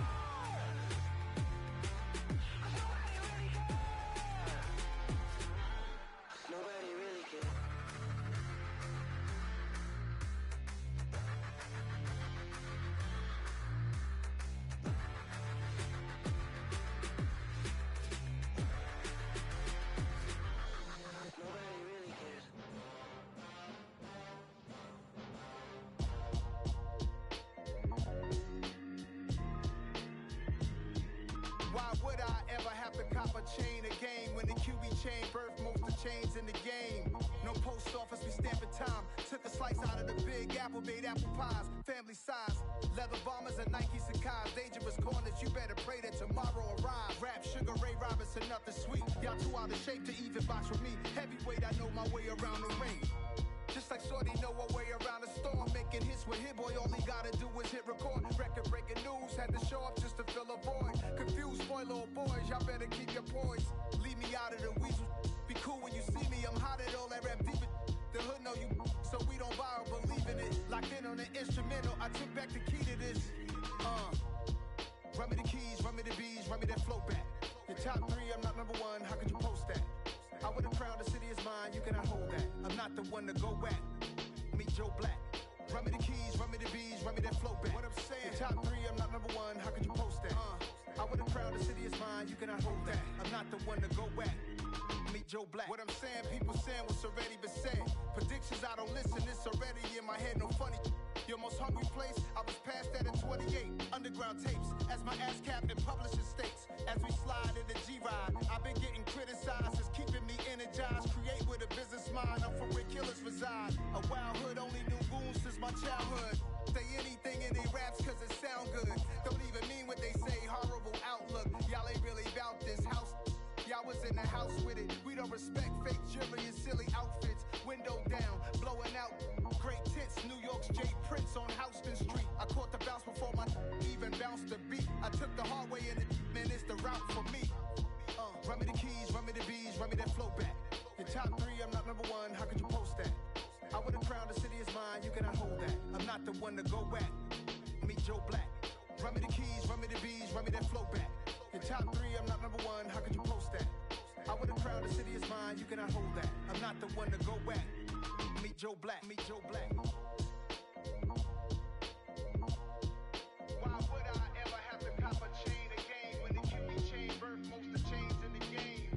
Why would I ever have to cop a chain again when the QB chain birthed most of chains in the game? No post office, we stamping time. Took a slice out of the big apple, made apple pies, family size. Leather bombers and Nike Sacai's. Dangerous corners, you better pray that tomorrow arrives. Rap, Sugar Ray Robinson, nothing sweet. Y'all too out of shape to even box with me. Heavyweight, I know my way around the ring. Just like Shorty know her way around the storm. Making hits with Hit Boy, all he gotta do is hit record. Record breaking news, had to show up just to fill a void. Confused boy, little boys, y'all better keep your poise. Leave me out of the weasel. Be cool when you see me, I'm hot at all that rap deep. The hood know you, so we don't borrow, believe in it. Locked in on the instrumental, I took back the key to this. Run me the keys, run me the bees, run me that flow back. Your top three, I'm not number one, how could you post that? I would've crowned the city is mine, you cannot hold that. I'm not the one to go at. Meet Joe Black. Run me the keys, run me the bees, run me that flow back. What I'm saying, your top three, I'm not number one, how could you post that? I would've crowned the city is mine, you cannot hold that. I'm not the one to go at. Meet Joe Black. What I'm saying, people saying what's already been said. Predictions, I don't listen, it's already in my head, no funny. Your most hungry place, I was past that in 28. Underground tapes, as my ass cap in publishing states. As we slide in the G-Ride, I've been getting criticized, it's keeping me energized. Create with a business mind, I'm from where killers reside. A wild hood, only knew goons since my childhood. Say anything in they raps cause it sound good. Don't even mean what they say, horrible outlook. Y'all ain't really about this house. Y'all was in the house with it. We don't respect fake jewelry and silly outfits. Window down, blowing out great tits. New York's J. Prince on Houston Street. I caught the bounce before my even bounced the beat. I took the hard way in it, man, it's the route for me. Run me the keys, run me the bees, run me that flow back. Your top three, I'm not number one, how could you post that? I would've crowned the city is mine, you cannot hold that. I'm not the one to go at. Meet Joe Black. Run me the keys, run me the bees, run me that flow back. Your top three, I'm not number one, how could you post that? I would've crowned the city is mine, you cannot hold that. I'm not the one to go at. Meet Joe Black, meet Joe Black. Why would I ever have to cop a chain again when the QB chain birthed most of chains in the game?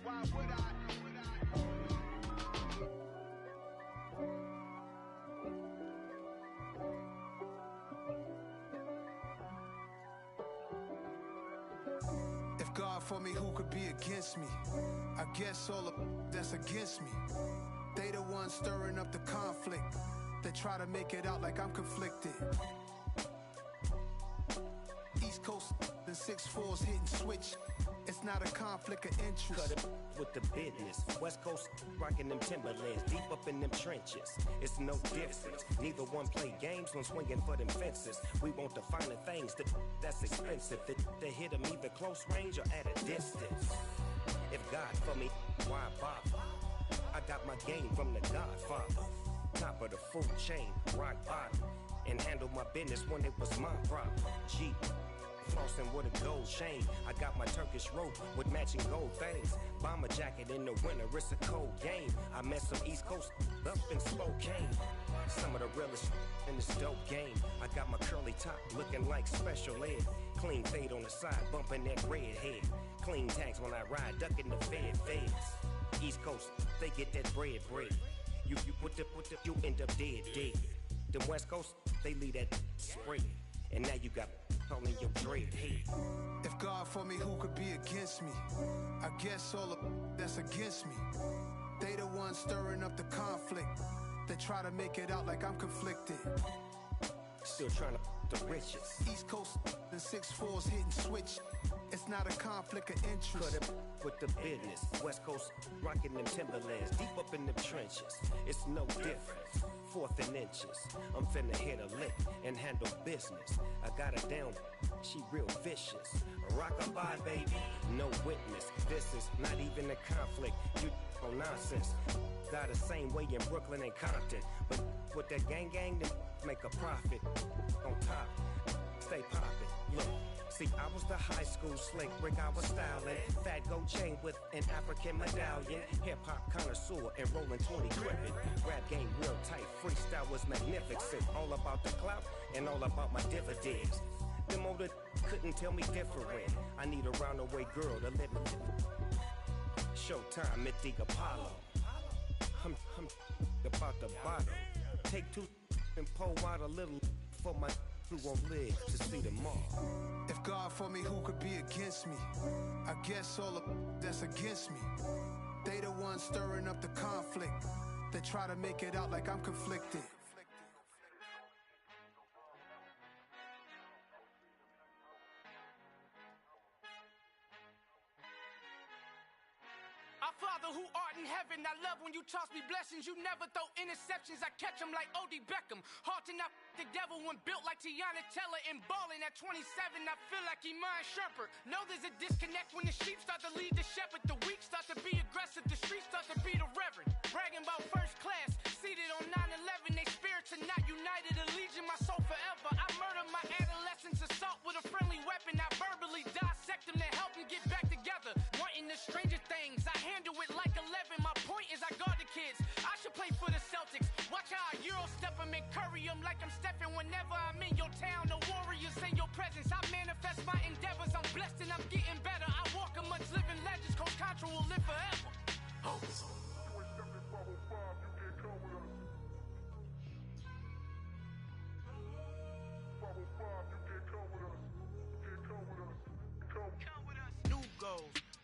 Why would I? If God for me, who could be against me? I guess all of that's against me. They the ones stirring up the conflict. They try to make it out like I'm conflicted. East Coast and 6'4's hitting switch. It's not a conflict of interest. Cut it with the business. West Coast rocking them Timberlands, deep up in them trenches. It's no difference. Neither one play games when swinging for them fences. We want the finer things that's expensive. They hit them either close range or at a distance. If God for me, why bother? I got my game from the Godfather. Top of the food chain, rock bottom. And handle my business when it was my problem. G. Flossing with a gold chain. I got my Turkish rope with matching gold things. Bomber jacket in the winter, it's a cold game. I met some East Coast up in Spokane. Some of the realest in this dope game. I got my curly top looking like special ed. Clean fade on the side, bumping that red head. Clean tags when I ride, ducking the feds. East Coast, they get that bread. You you end up dead. Them West Coast, they leave that spread. And now you got all in your dread head. If God for me, who could be against me? I guess all of that's against me. They the ones stirring up the conflict. They try to make it out like I'm conflicted. Still trying to the riches. East Coast and 6'4's hitting switch. It's not a conflict of interest. Cut up with the business. West Coast rocking them Timberlands. Deep up in them trenches. It's no difference. 4th and inches. I'm finna hit a lick and handle business. I got her down. She real vicious. Rockabye, baby. No witness. This is not even a conflict. You on nonsense. Got the same way in Brooklyn and Compton. But with that gang, then make a profit. On top, stay poppin'. Look. See, I was the high school slick brick, I was styling. Fat gold chain with an African medallion. Hip-hop connoisseur and rolling 20 gripping. Rap game real tight, freestyle was magnificent. All about the clout and all about my dividends. Them older couldn't tell me different. I need a roundaway girl to let me. Showtime at the Apollo. I'm about the bottle. Take 2 and pour out a little for my who won't live to see tomorrow. If God for me, who could be against me? I guess all of that's against me. They the ones stirring up the conflict. They try to make it out like I'm conflicted. Our Father who art in heaven, I love when you toss me blessings. You never throw interceptions, I catch them like O.D. Beckham. Hard to knock the devil when built like Tiana Teller. And balling at 27, I feel like Iman Shumpert. Know there's a disconnect when the sheep start to lead the shepherd. The weak start to be aggressive, the streets start to be the reverend. Bragging about first class, seated on 9/11. They spirits are not united, a legion, my soul forever. I murder my adolescence, assault with a friendly weapon. I verbally dissect them to help them get back together. Wanting the stranger things, I handle it like 11. My point is I guard the kids. I should play for the Celtics. Watch how I Euro step them and curry them like I'm Stephen. Whenever I'm in your town, the Warriors in your presence. I manifest my endeavors. I'm blessed and I'm getting better. I walk amongst living legends. Coach Contra will live forever.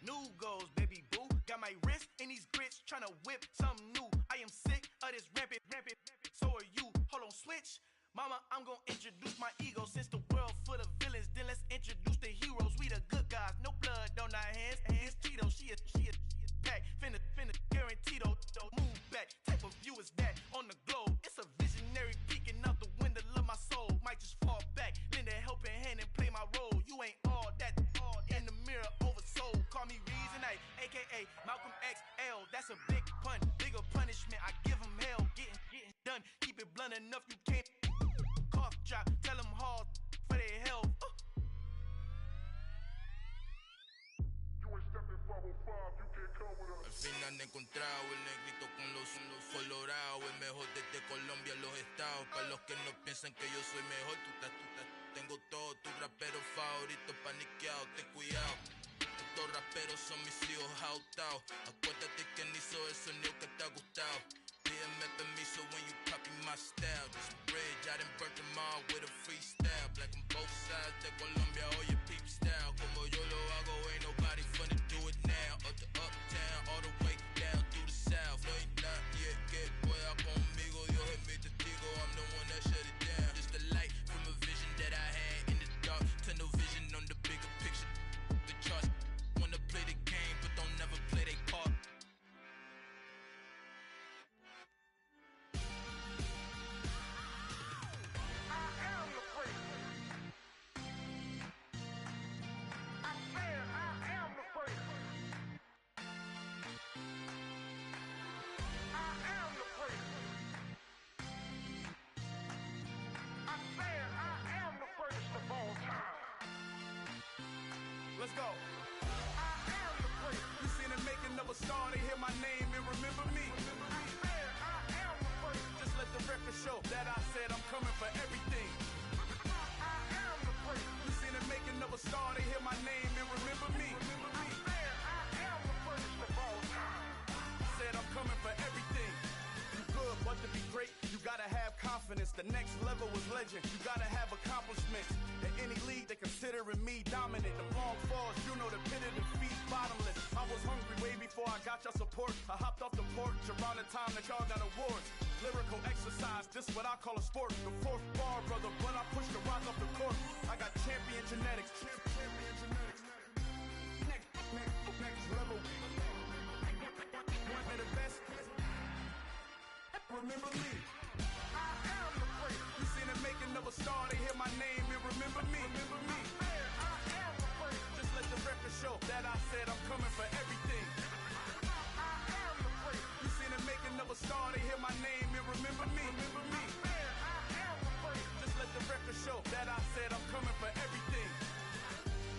New goals, baby boo. Got my wrist in these grits, tryna whip something new. I am sick of this rampant. So are you. Hold on, switch. Mama, I'm gonna introduce my ego. Since the world full of villains, then let's introduce the heroes. We the good guys, no blood on our hands. Hands Tito, she is pack. Finna, guaranteed. Move back. Type of view is that on the globe? It's a visionary peeking out the window of my soul. Might just fall back, lend a helping hand and play my role. You ain't all that. In the mirror, oversold. Call me Reason A, aka Malcolm XL. That's a big pun, bigger punishment. I give him hell, getting done. Keep it blunt enough, you can't. Cough drop, tell them hard for their health. Al fin han encontrado el negrito con los colorados, el mejor desde Colombia, los estados. Para los que no piensan que yo soy mejor, tengo todo, tu rapero favorito paniqueado, ten cuidado. Estos raperos son mis hijos jautados. Acuérdate que ni hizo el sonido que te ha gustado. Pídeme permiso when you copy my style. This bridge, I done burnt them all with a freestyle. Black on both sides de Colombia, oye peep style. Como yo lo hago, ain't nobody finna do it now. Up to uptown, all the way down through the south. No hay nadie que pueda conmigo, Dios es mi testigo. I'm the one that shut it down. Just the light from a vision that I had in the dark. Tunnel vision on the bigger picture. The charts wanna play the game, but don't never play their part. I am Let's go. You seen the making of a star, they hear my name and remember me. Just let the record show that I said I'm coming for everything. You seen the making of a star, they hear my name and remember me. Said I'm coming for everything. You good, but to be great, you gotta have confidence. The next level was legend. You gotta have accomplishments. In any league, they considering me dominant. The long falls, you know the pit of defeat, bottomless. I was hungry way before I got your support. I hopped off the porch around the time that y'all got awards. Lyrical exercise, this what I call a sport. The fourth bar, brother, when I push the rock off the court. I got champion genetics. Champion genetics. Next level. One of the best. Remember me. I am the great. You seen the making of a star, they hear my name and remember me. Remember me. I am the great. Just let the record show that I said I'm coming for everything. I am the great. You seen the making of a star, they hear my name and remember me. Remember me. I am the great. Just let the record show that I said I'm coming for everything.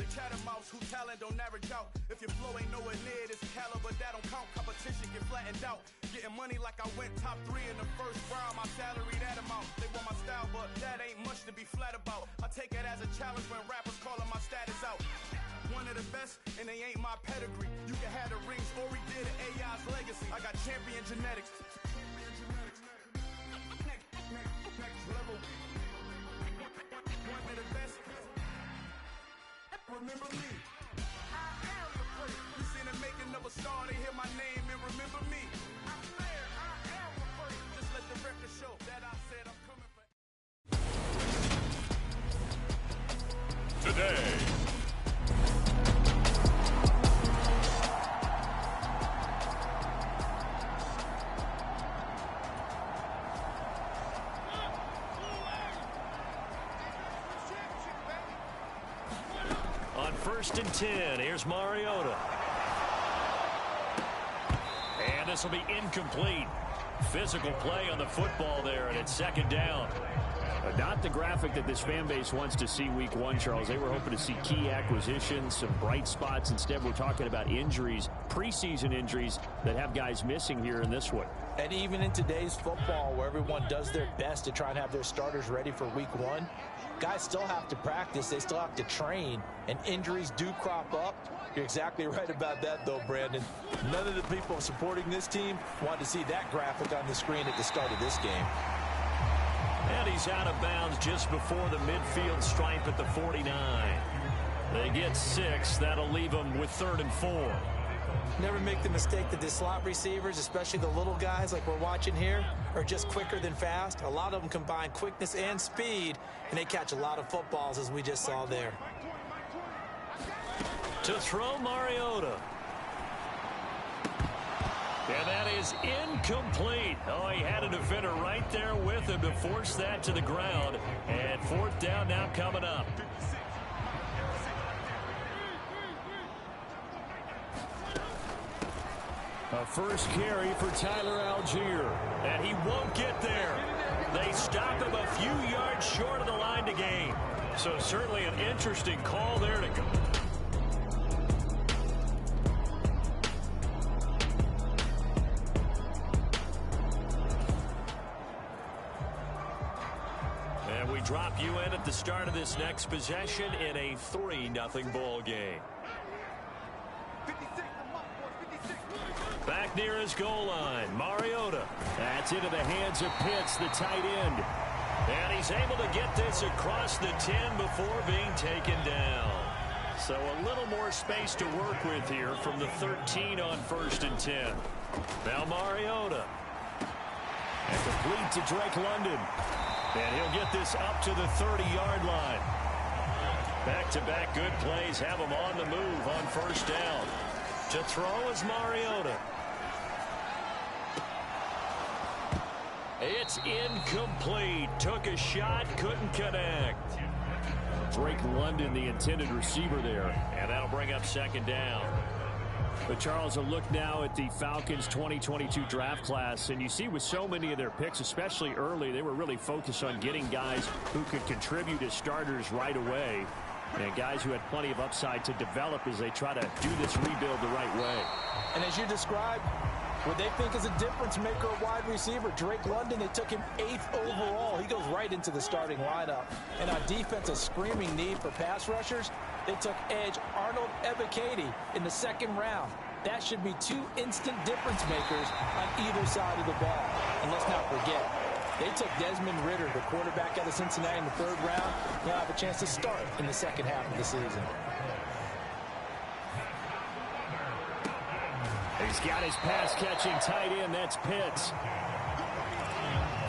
The cat and mouse, who talent don't average out. If your flow ain't nowhere near this caliber, that don't count. Competition get flattened out. Getting money like I went top 3 in the first round. My salary that amount. They want my style, but that ain't much to be flat about. I take it as a challenge when rappers calling my status out. One of the best, and they ain't my pedigree. You can have the rings, or we did AI's legacy. I got champion genetics. Next level. One of the best. Remember me. I am the great. You seen the making of a star, they hear my name and remember me. I am the great. Just let the record show that I said I'm coming for today. On 1st and 10, here's Mariota. And this will be incomplete. Physical play on the football there, and it's 2nd down. Not the graphic that this fan base wants to see week 1, Charles. They were hoping to see key acquisitions, some bright spots. Instead, we're talking about injuries, preseason injuries that have guys missing here in this one. And even in today's football, where everyone does their best to try and have their starters ready for week 1, guys still have to practice. They still have to train, and injuries do crop up. You're exactly right about that, though, Brandon. None of the people supporting this team want to see that graphic on the screen at the start of this game. And he's out of bounds just before the midfield stripe at the 49. They get 6. That'll leave them with 3rd and 4. Never make the mistake that the slot receivers, especially the little guys like we're watching here, are just quicker than fast. A lot of them combine quickness and speed, and they catch a lot of footballs, as we just saw there. To throw, Mariota. And that is incomplete. Oh, he had a defender right there with him to force that to the ground. And 4th down now coming up. A first carry for Tyler Algier. And he won't get there. They stop him a few yards short of the line to gain. So certainly an interesting call there to go. And we drop you in at the start of this next possession in a 3-0 ball game. Back near his goal line, Mariota. That's into the hands of Pitts, the tight end. And he's able to get this across the 10 before being taken down. So a little more space to work with here from the 13 on 1st and 10. Now Mariota. And complete to Drake London. And he'll get this up to the 30-yard line. Back-to-back good plays have him on the move on 1st down. To throw is Mariota. It's incomplete. Took a shot, couldn't connect. Drake London, the intended receiver there. And that'll bring up 2nd down. But, Charles, a look now at the Falcons' 2022 draft class. And you see with so many of their picks, especially early, they were really focused on getting guys who could contribute as starters right away. And guys who had plenty of upside to develop as they try to do this rebuild the right way. And as you described, what they think is a difference maker, a wide receiver, Drake London, they took him 8th overall. He goes right into the starting lineup. And on defense, a screaming need for pass rushers. They took edge Arnold Ebiketie in the 2nd round. That should be 2 instant difference makers on either side of the ball. And let's not forget, they took Desmond Ridder, the quarterback out of Cincinnati, in the 3rd round. He'll have a chance to start in the 2nd half of the season. He's got his pass-catching tight end. That's Pitts.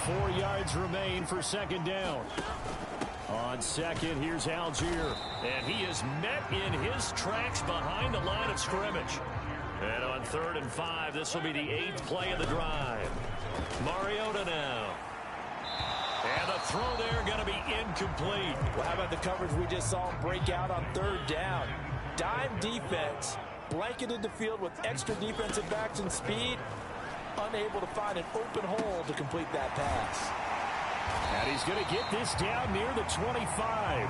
4 yards remain for 2nd down. On 2nd, here's Algier. And he is met in his tracks behind the line of scrimmage. And on 3rd and 5, this will be the 8th play of the drive. Mariota now. And the throw there going to be incomplete. Well, how about the coverage we just saw him break out on 3rd down? Dime defense, blanketed the field with extra defensive backs and speed, unable to find an open hole to complete that pass. And he's going to get this down near the 25.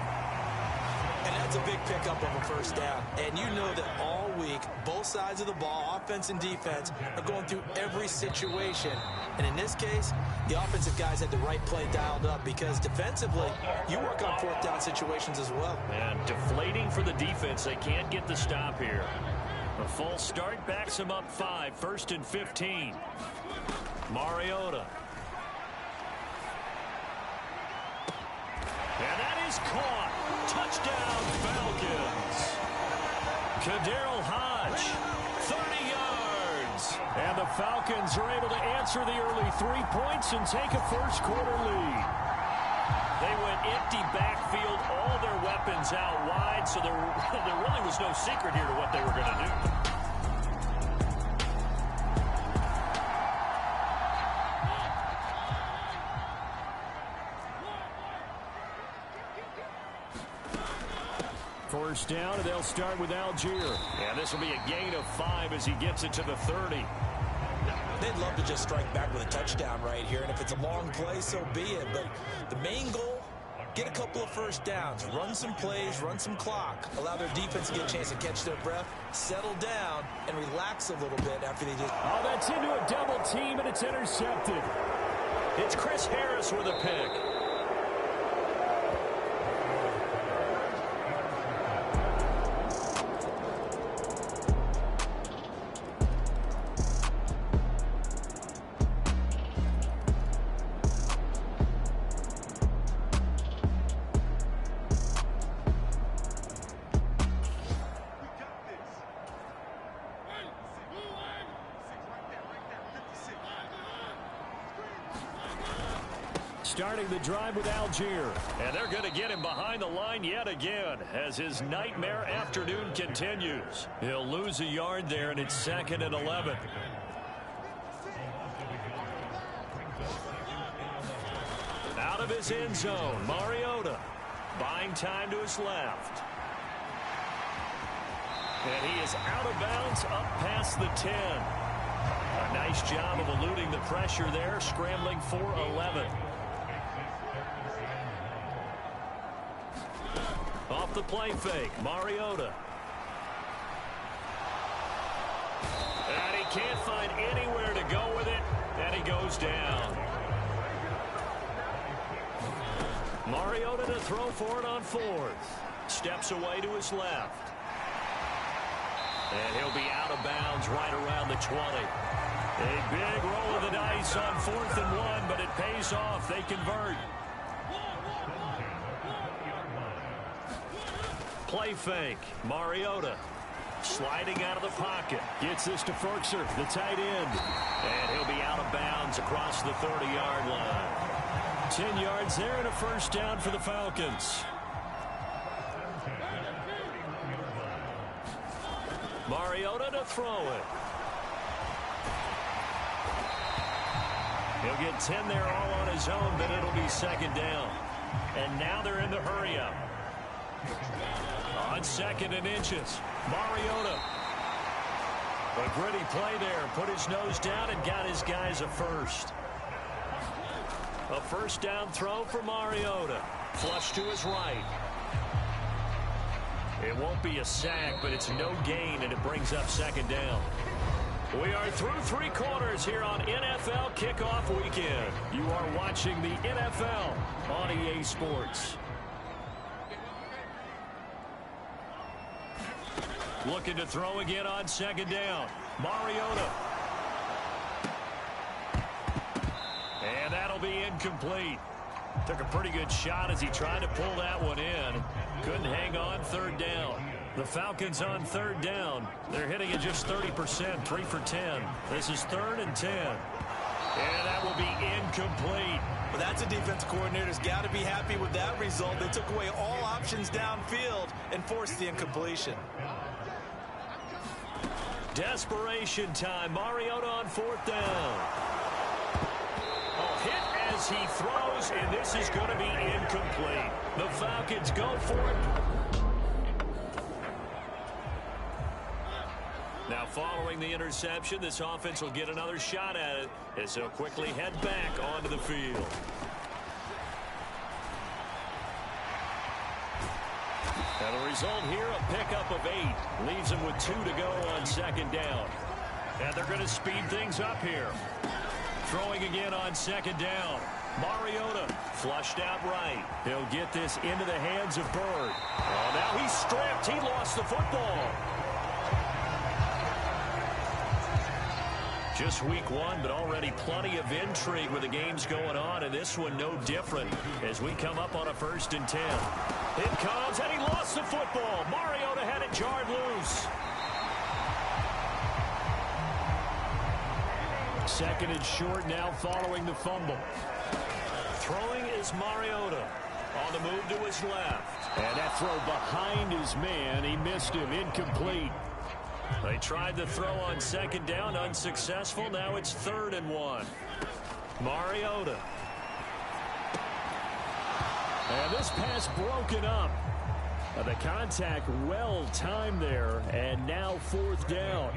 And that's a big pickup of a 1st down. And you know that all week, both sides of the ball, offense and defense, are going through every situation. And in this case, the offensive guys had the right play dialed up because defensively, you work on 4th down situations as well. And deflating for the defense. They can't get the stop here. A false start backs him up 5. 1st and 15. Mariota. And that is caught. Touchdown, Falcons. Kaderl Hodge, 30 yards. And the Falcons are able to answer the early 3 points and take a 1st quarter lead. They went empty backfield, all their weapons out wide, so there really was no secret here to what they were going to do. First down, and they'll start with Algier. And this will be a gain of 5 as he gets it to the 30. They'd love to just strike back with a touchdown right here, and if it's a long play, so be it. But the main goal, get a couple of 1st downs, run some plays, run some clock, allow their defense to get a chance to catch their breath, settle down, and relax a little bit after they just... Oh, that's into a double team, and it's intercepted. It's Chris Harris with a pick. Starting the drive with Algier. And they're going to get him behind the line yet again as his nightmare afternoon continues. He'll lose a yard there, and it's 2nd and 11. Out of his end zone, Mariota buying time to his left. And he is out of bounds up past the 10. A nice job of eluding the pressure there, scrambling for 11. Off the play fake, Mariota. And he can't find anywhere to go with it, and he goes down. Mariota to throw for it on 4th. Steps away to his left. And he'll be out of bounds right around the 20. A big roll of the dice on 4th and 1, but it pays off. They convert. Play fake, Mariota sliding out of the pocket. Gets this to Ferkser, the tight end. And he'll be out of bounds across the 30-yard line. 10 yards there and a 1st down for the Falcons. Mariota to throw it. He'll get 10 there all on his own, but it'll be 2nd down. And now they're in the hurry-up. On 2nd and inches, Mariota. A gritty play there. Put his nose down and got his guys a 1st. A 1st down throw for Mariota. Flush to his right. It won't be a sack, but it's no gain, and it brings up second down. We are through 3 quarters here on NFL Kickoff Weekend. You are watching the NFL on EA Sports. Looking to throw again on second down. Mariota. And that'll be incomplete. Took a pretty good shot as he tried to pull that one in. Couldn't hang on third down. The Falcons on third down. They're hitting it just 30%, 3 for 10. This is 3rd and 10. And that will be incomplete. Well, that's a defense coordinator's got to be happy with that result. They took away all options downfield and forced the incompletion. Desperation time. Mariota on 4th down. Hit as he throws, and this is going to be incomplete. The Falcons go for it. Now, following the interception, this offense will get another shot at it as they'll quickly head back onto the field. Now, the result here, a pickup of 8. Leaves them with 2 to go on second down. And they're going to speed things up here. Throwing again on second down. Mariota flushed out right. He'll get this into the hands of Bird. Oh, now he's stripped. He lost the football. Just week 1, but already plenty of intrigue with the games going on, and this one no different as we come up on a 1st and 10. It comes, and he lost the football. Mariota had it jarred loose. 2nd and short now following the fumble. Throwing is Mariota. On the move to his left. And that throw behind his man. He missed him. Incomplete. They tried to throw on second down. Unsuccessful. Now it's 3rd and 1. Mariota. And this pass broken up. The contact well timed there. And now 4th down.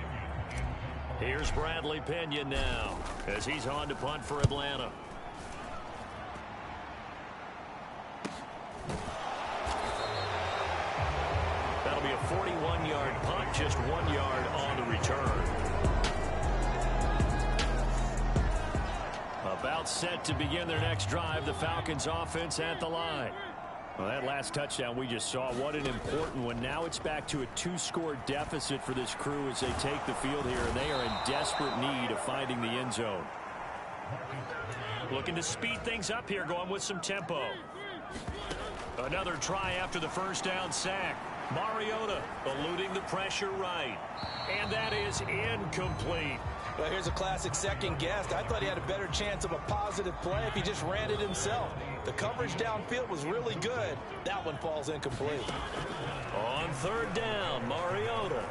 Here's Bradley Pinion now as he's on to punt for Atlanta. That'll be a 41-yard punt, just 1 yard on the return. About set to begin their next drive, the Falcons offense at the line. Well, that last touchdown we just saw, what an important one. Now it's back to a 2-score deficit for this crew as they take the field here, and they are in desperate need of finding the end zone. Looking to speed things up here, going with some tempo. Another try after the 1st down sack. Mariota eluding the pressure right. And that is incomplete. Well, here's a classic second guess. I thought he had a better chance of a positive play if he just ran it himself. The coverage downfield was really good. That one falls incomplete. On 3rd down, Mariota.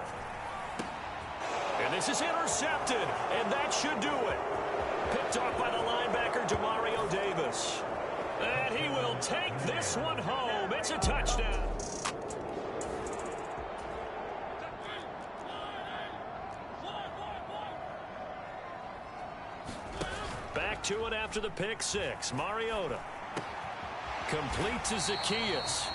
And this is intercepted, and that should do it. Picked off by the linebacker, Demario Davis. And he will take this one home. It's a touchdown. Back to it after the pick 6. Mariota. Complete to Zacchaeus.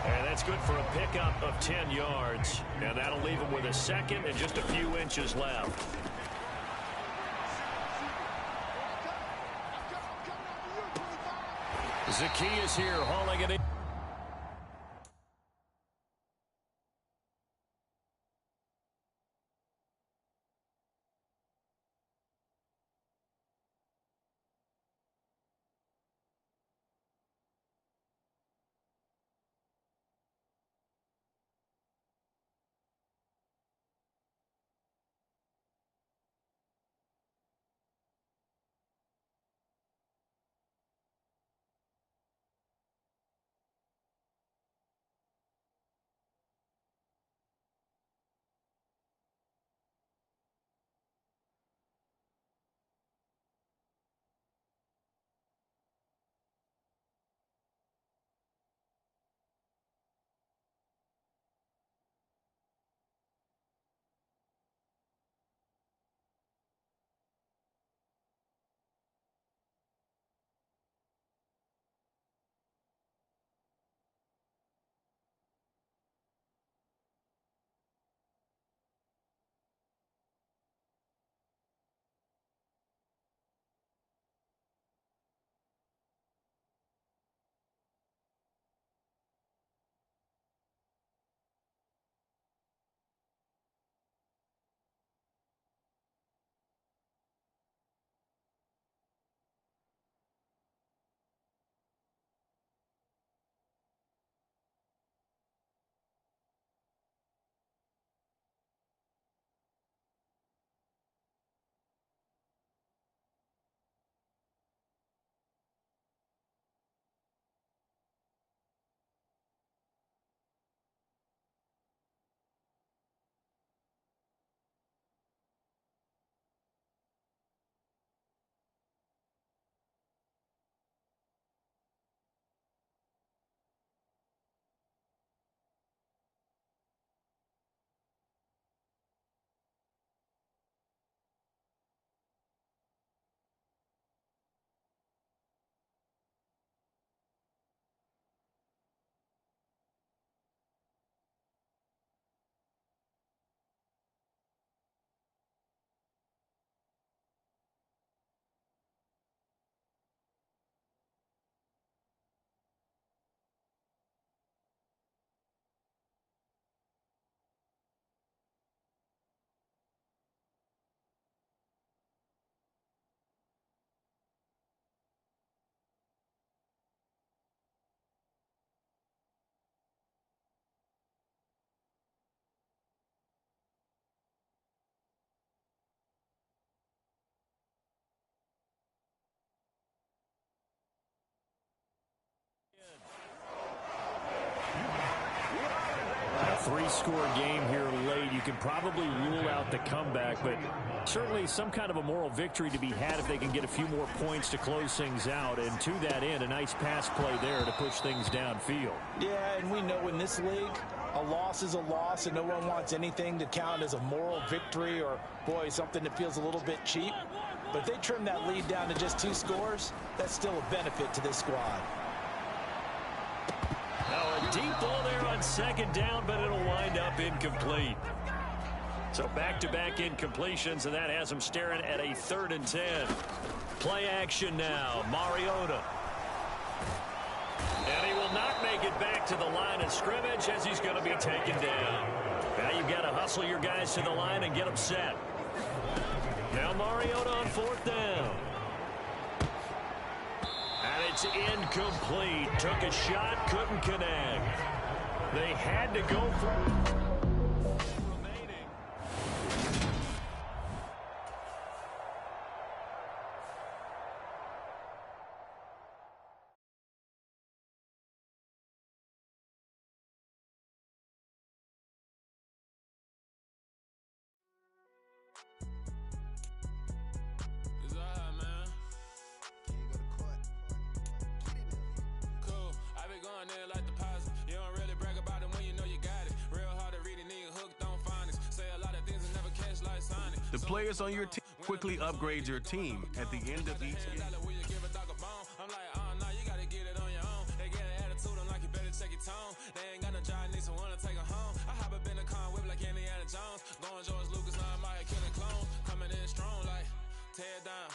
And that's good for a pickup of 10 yards. And that'll leave him with a 2nd and just a few inches left. Zacchaeus here hauling it in. one-score game here late. You can probably rule out the comeback, but certainly some kind of a moral victory to be had if they can get a few more points to close things out. And to that end, a nice pass play there to push things downfield. Yeah, and we know in this league, a loss is a loss, and no one wants anything to count as a moral victory or, boy, something that feels a little bit cheap. But if they trim that lead down to just 2 scores, that's still a benefit to this squad. Now a deep ball there on second down, but it'll wind up incomplete. So back-to-back incompletions, and that has them staring at a 3rd and 10. Play action now, Mariota. And he will not make it back to the line of scrimmage as he's going to be taken down. Now you've got to hustle your guys to the line and get them set. Now Mariota on 4th down. And it's incomplete. Took a shot, couldn't connect. They had to go for remaining. It's all right, man. Cool. I be going there like the positive. You don't really brag about it when you know you got it. Real hard to read a nigga hooked on phonics. Say a lot of things and never catch like Sonic. The players on your team quickly upgrade your team at the end of each game. I'm like, nah, you gotta get it on your own. They get an attitude, I'm like, you better check your tone. They ain't got no job, need someone to take her home. I hop up in a car, whip like Indiana Jones. Going George Lucas, now I'm out here killing clones. Coming in strong, like, tear down,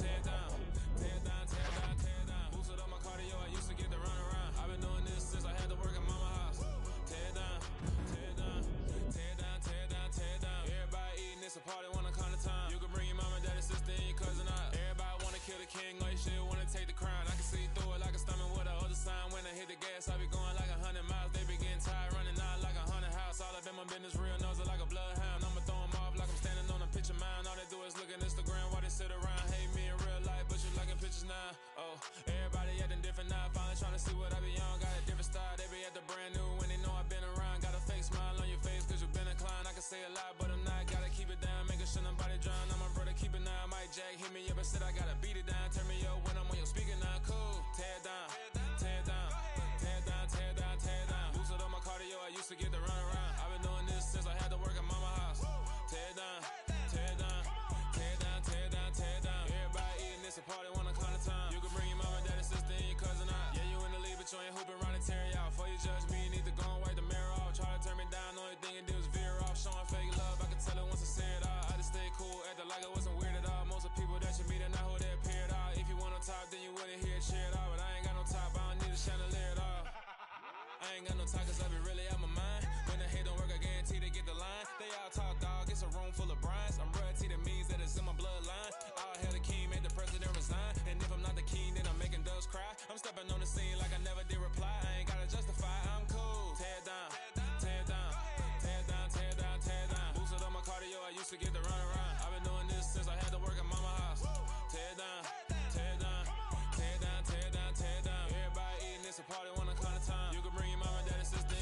tear down, tear down, tear down, tear down. Boosted up my cardio, I used to get the run around. I've been doing this since I had to work at mama house. Tear down, tear down, tear down, tear down, tear down. Everybody eating, it's a party, wanna come to time. You can bring your mama, daddy, sister, and your cousin out. Everybody wanna kill the king, like shit, wanna take the crown. I can see through it like a stomach with a other sign. When I hit the gas, I be going like 100 miles. They be getting tired, running out like 100 house. All up in my business, real nose like a bloodhound. I'ma throw 'em off like I'm standing on a picture mound. All they do is look at Instagram while they sit around. Hate me in real life, but you liking pictures now. Oh, everybody acting different now. Finally trying to see what I be on. Got a different style, they be at the brand new when they know I've been around. Got a fake smile on your face cause you been inclined. I can say a lot, but I'm not. Gotta keep it down, making sure nobody drown. I'm my brother, keep it now. Mike Jack hit me up and said I gotta beat it down. Turn me up when I'm on your speaker now. Cool, tear down, tear down, tear down, tear down, tear down. Boosted up my cardio, I used to get the run around. I've been doing this since I had to work at mama house. Tear down, tear down, tear down, tear down, tear down. Everybody eating, it's a party, wanna come to time. You can bring your mama, daddy, sister, and your cousin out. Yeah, you in the league, but you ain't hooping around and tear you out. Before you judge me, you need to go and wipe the mirror off. Try to turn me down, only thing you do is veer off. Showing fake love, I can tell it once I say it all. I just stay cool, acting like I wasn't weird at all. Most of the people that you meet are not who they appear at all. If you want on top, then you wouldn't hear it share it all. But I ain't got no top, I don't need a chandelier at all. I ain't got no talk, cause I be really out my mind. When the hate don't work, I guarantee they get the line. They all talk, dog, it's a room full of brinds. I'm royalty, that means that it's in my bloodline. All hail the king, made the president resign. And if I'm not the king, then I'm making doves cry. I'm stepping on the scene like I never did reply. I ain't gotta justify, I'm cool. Tear down, tear down, tear down, tear down, tear down. Boosted up my cardio, I used to get the run around. I've been doing this since I had to work at mama house. Tear down, tear down, tear down, tear down, tear down. Everybody eating, it's a party, wanna come to time. You can bring your mama, daddy, sister,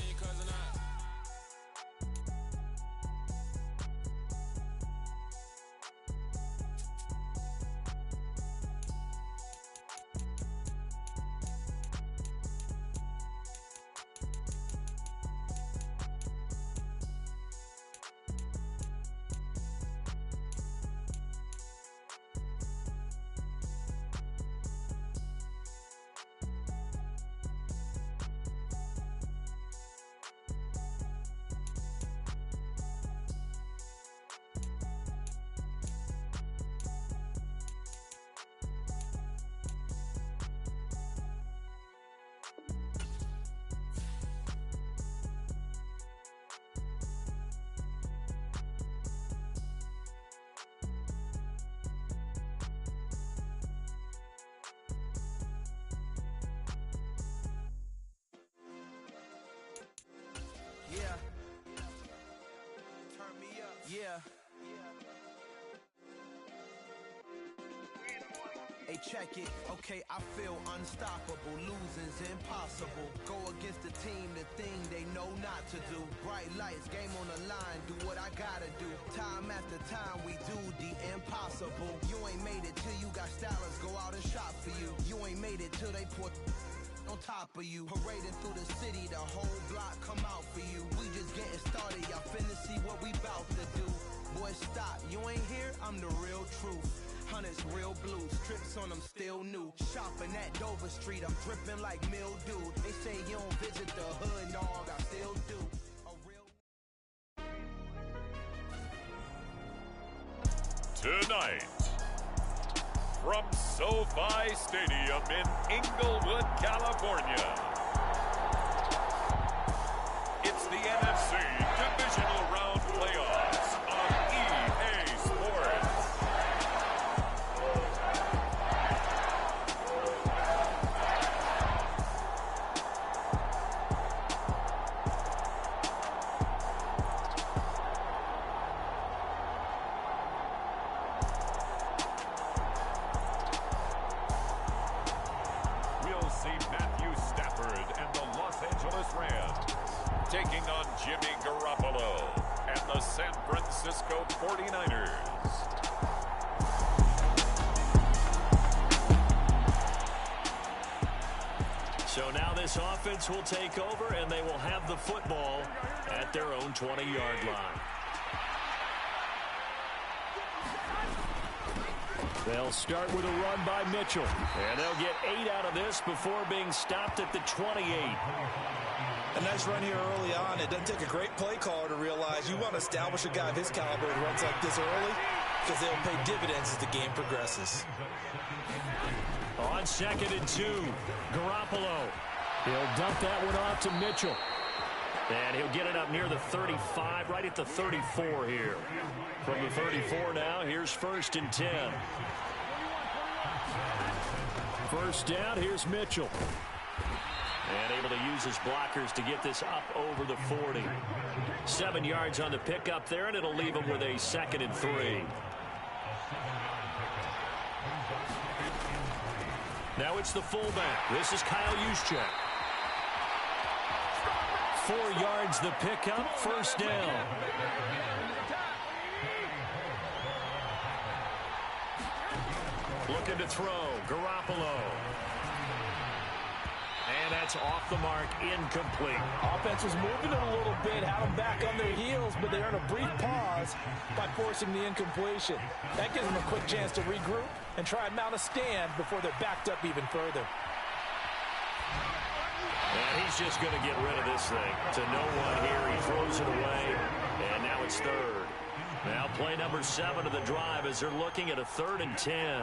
check it. Okay, I feel unstoppable. Losing's impossible. Go against the team, the thing they know not to do. Bright lights, game on the line, do what I gotta do. Time after time, we do the impossible. You ain't made it till you got stylists go out and shop for you. You ain't made it till they put on top of you. Parading through the city, the whole block come out for you. We just getting started, y'all finna see what we bout to do. Boy, stop, you ain't here, I'm the real truth. Hunters real blue, strips on them still new. Shopping at Dover Street, I'm dripping like mildew. They say you don't visit the hood, dog, I still do. Tonight, from SoFi Stadium in Inglewood, California, it's the NFC Divisional Round Playoffs on EA Sports. We'll see Matthew Stafford and the Los Angeles Rams taking on Jimmy Garoppolo and the San Francisco 49ers. So now this offense will take over, and they will have the football at their own 20-yard line. They'll start with a run by Mitchell, and they'll get 8 out of this before being stopped at the 28. A nice run here early on. It doesn't take a great play caller to realize you want to establish a guy of his caliber who runs like this early, because they'll pay dividends as the game progresses. On 2nd and 2, Garoppolo. He'll dump that one off to Mitchell. And he'll get it up near the 35, right at the 34 here. From the 34 now, here's 1st and 10. First down, here's Mitchell. And able to use his blockers to get this up over the 40. 7 yards on the pickup there, and it'll leave him with a 2nd and 3. Now it's the fullback. This is Kyle Juszczyk. 4 yards the pickup, 1st down. Looking to throw, Garoppolo. And that's off the mark, incomplete. Offense was moving it a little bit, had them back on their heels, but they earned a brief pause by forcing the incompletion. That gives them a quick chance to regroup and try and mount a stand before they're backed up even further. And he's just going to get rid of this thing. To no one here, he throws it away, and now it's 3rd. Now play number 7 of the drive as they're looking at a 3rd and 10.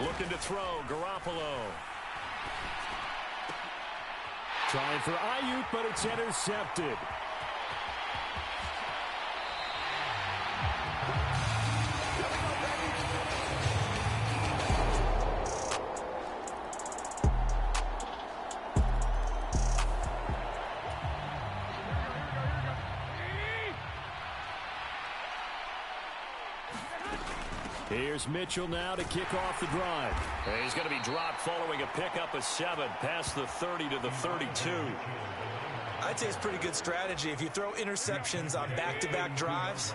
Looking to throw, Garoppolo. Trying for Ayuk, but it's intercepted. Here's Mitchell now to kick off the drive. And he's going to be dropped following a pickup of 7 past the 30 to the 32. I'd say it's pretty good strategy. If you throw interceptions on back-to-back drives,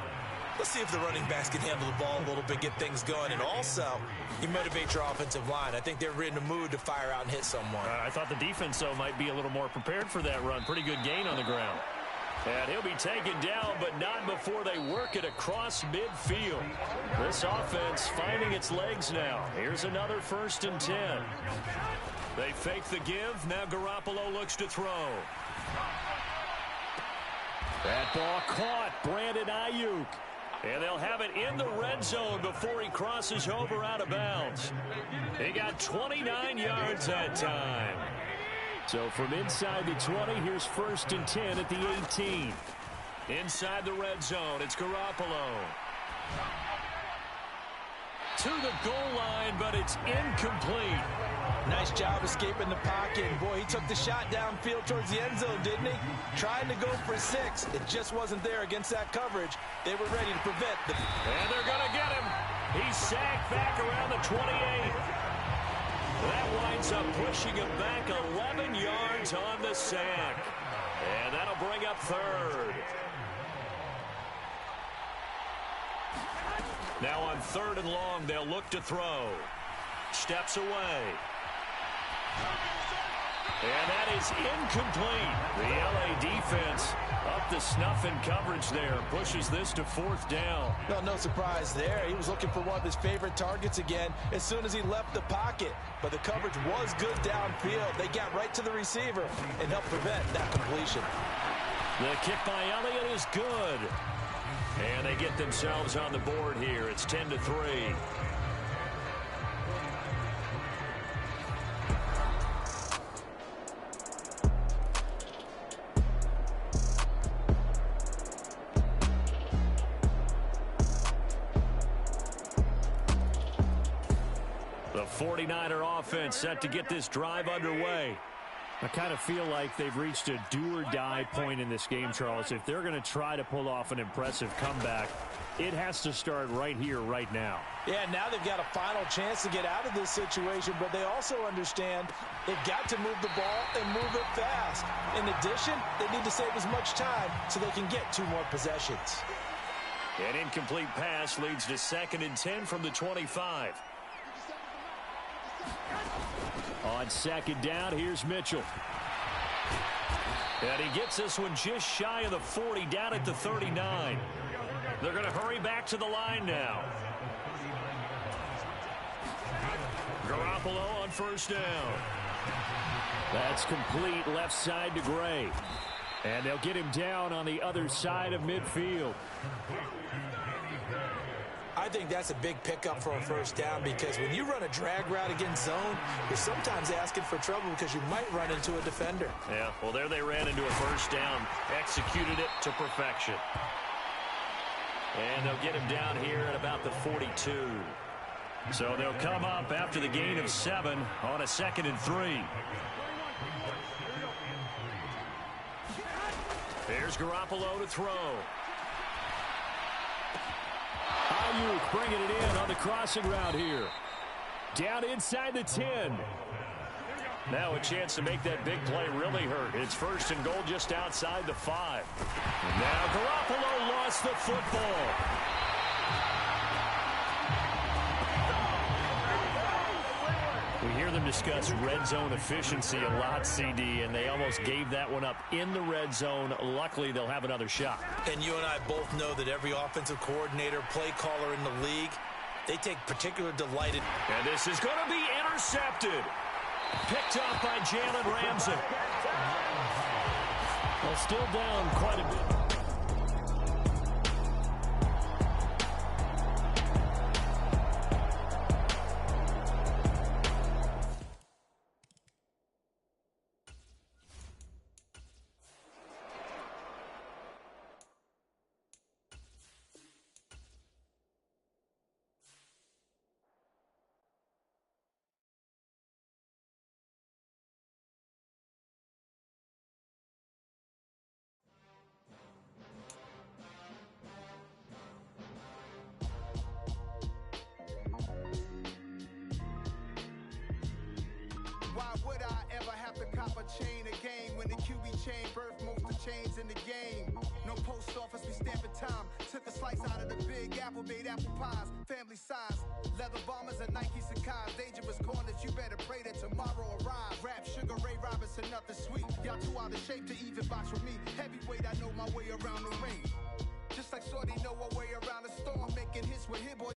let's see if the running backs can handle the ball a little bit, get things going. And also, you motivate your offensive line. I think they're in a mood to fire out and hit someone. I thought the defense, though, might be a little more prepared for that run. Pretty good gain on the ground. And he'll be taken down, but not before they work it across midfield. This offense finding its legs now. Here's another 1st and 10. They fake the give. Now Garoppolo looks to throw. That ball caught. Brandon Ayuk. And they'll have it in the red zone before he crosses over out of bounds. He got 29 yards that time. So from inside the 20, here's 1st and 10 at the 18. Inside the red zone, it's Garoppolo. To the goal line, but it's incomplete. Nice job escaping the pocket. Boy, he took the shot downfield towards the end zone, didn't he? Trying to go for 6. It just wasn't there against that coverage. They were ready to prevent the... And they're going to get him. He's sacked back around the 28. That winds up pushing him back 11 yards on the sack. And that'll bring up 3rd. Now on 3rd and long, they'll look to throw. Steps away. And that is incomplete. The LA defense up to snuff in coverage there. Pushes this to 4th down. Well, no surprise there. He was looking for one of his favorite targets again as soon as he left the pocket. But the coverage was good downfield. They got right to the receiver and helped prevent that completion. The kick by Elliott is good. And they get themselves on the board here. It's 10-3. The 49er offense set to get this drive underway. I kind of feel like they've reached a do-or-die point in this game, Charles. If they're going to try to pull off an impressive comeback, it has to start right here, right now. Yeah, now they've got a final chance to get out of this situation, but they also understand they've got to move the ball and move it fast. In addition, they need to save as much time so they can get 2 more possessions. An incomplete pass leads to 2nd and 10 from the 25. On 2nd down, here's Mitchell. And he gets this one just shy of the 40, down at the 39. They're going to hurry back to the line now. Garoppolo on 1st down. That's complete left side to Gray. And they'll get him down on the other side of midfield. I think that's a big pickup for a 1st down because when you run a drag route against zone, you're sometimes asking for trouble because you might run into a defender. Yeah, well, there they ran into a 1st down, executed it to perfection. And they'll get him down here at about the 42. So they'll come up after the gain of 7 on a 2nd and 3. Here's Garoppolo to throw. Ayuk bringing it in on the crossing route here. Down inside the 10. Now a chance to make that big play really hurt. It's 1st and goal just outside the 5. Now Garoppolo lost the football. We hear them discuss red zone efficiency a lot, CD, and they almost gave that one up in the red zone. Luckily, they'll have another shot. And you and I both know that every offensive coordinator, play caller in the league, they take particular delight in. And this is going to be intercepted. Picked up by Jalen Ramsey. Well, still down quite a bit. Why would I ever have to cop a chain again when the QB chain birthed most of the chains in the game? No post office, we stamping time. Took a slice out of the big apple, made apple pies, family size. Leather bombers and Nike Sacai's. Dangerous corners, you better pray that tomorrow arrives. Rap, Sugar Ray Robinson, nothing sweet. Y'all too out of shape to even box with me. Heavyweight, I know my way around the ring. Just like Shorty know her way around the storm, making hits with hit boy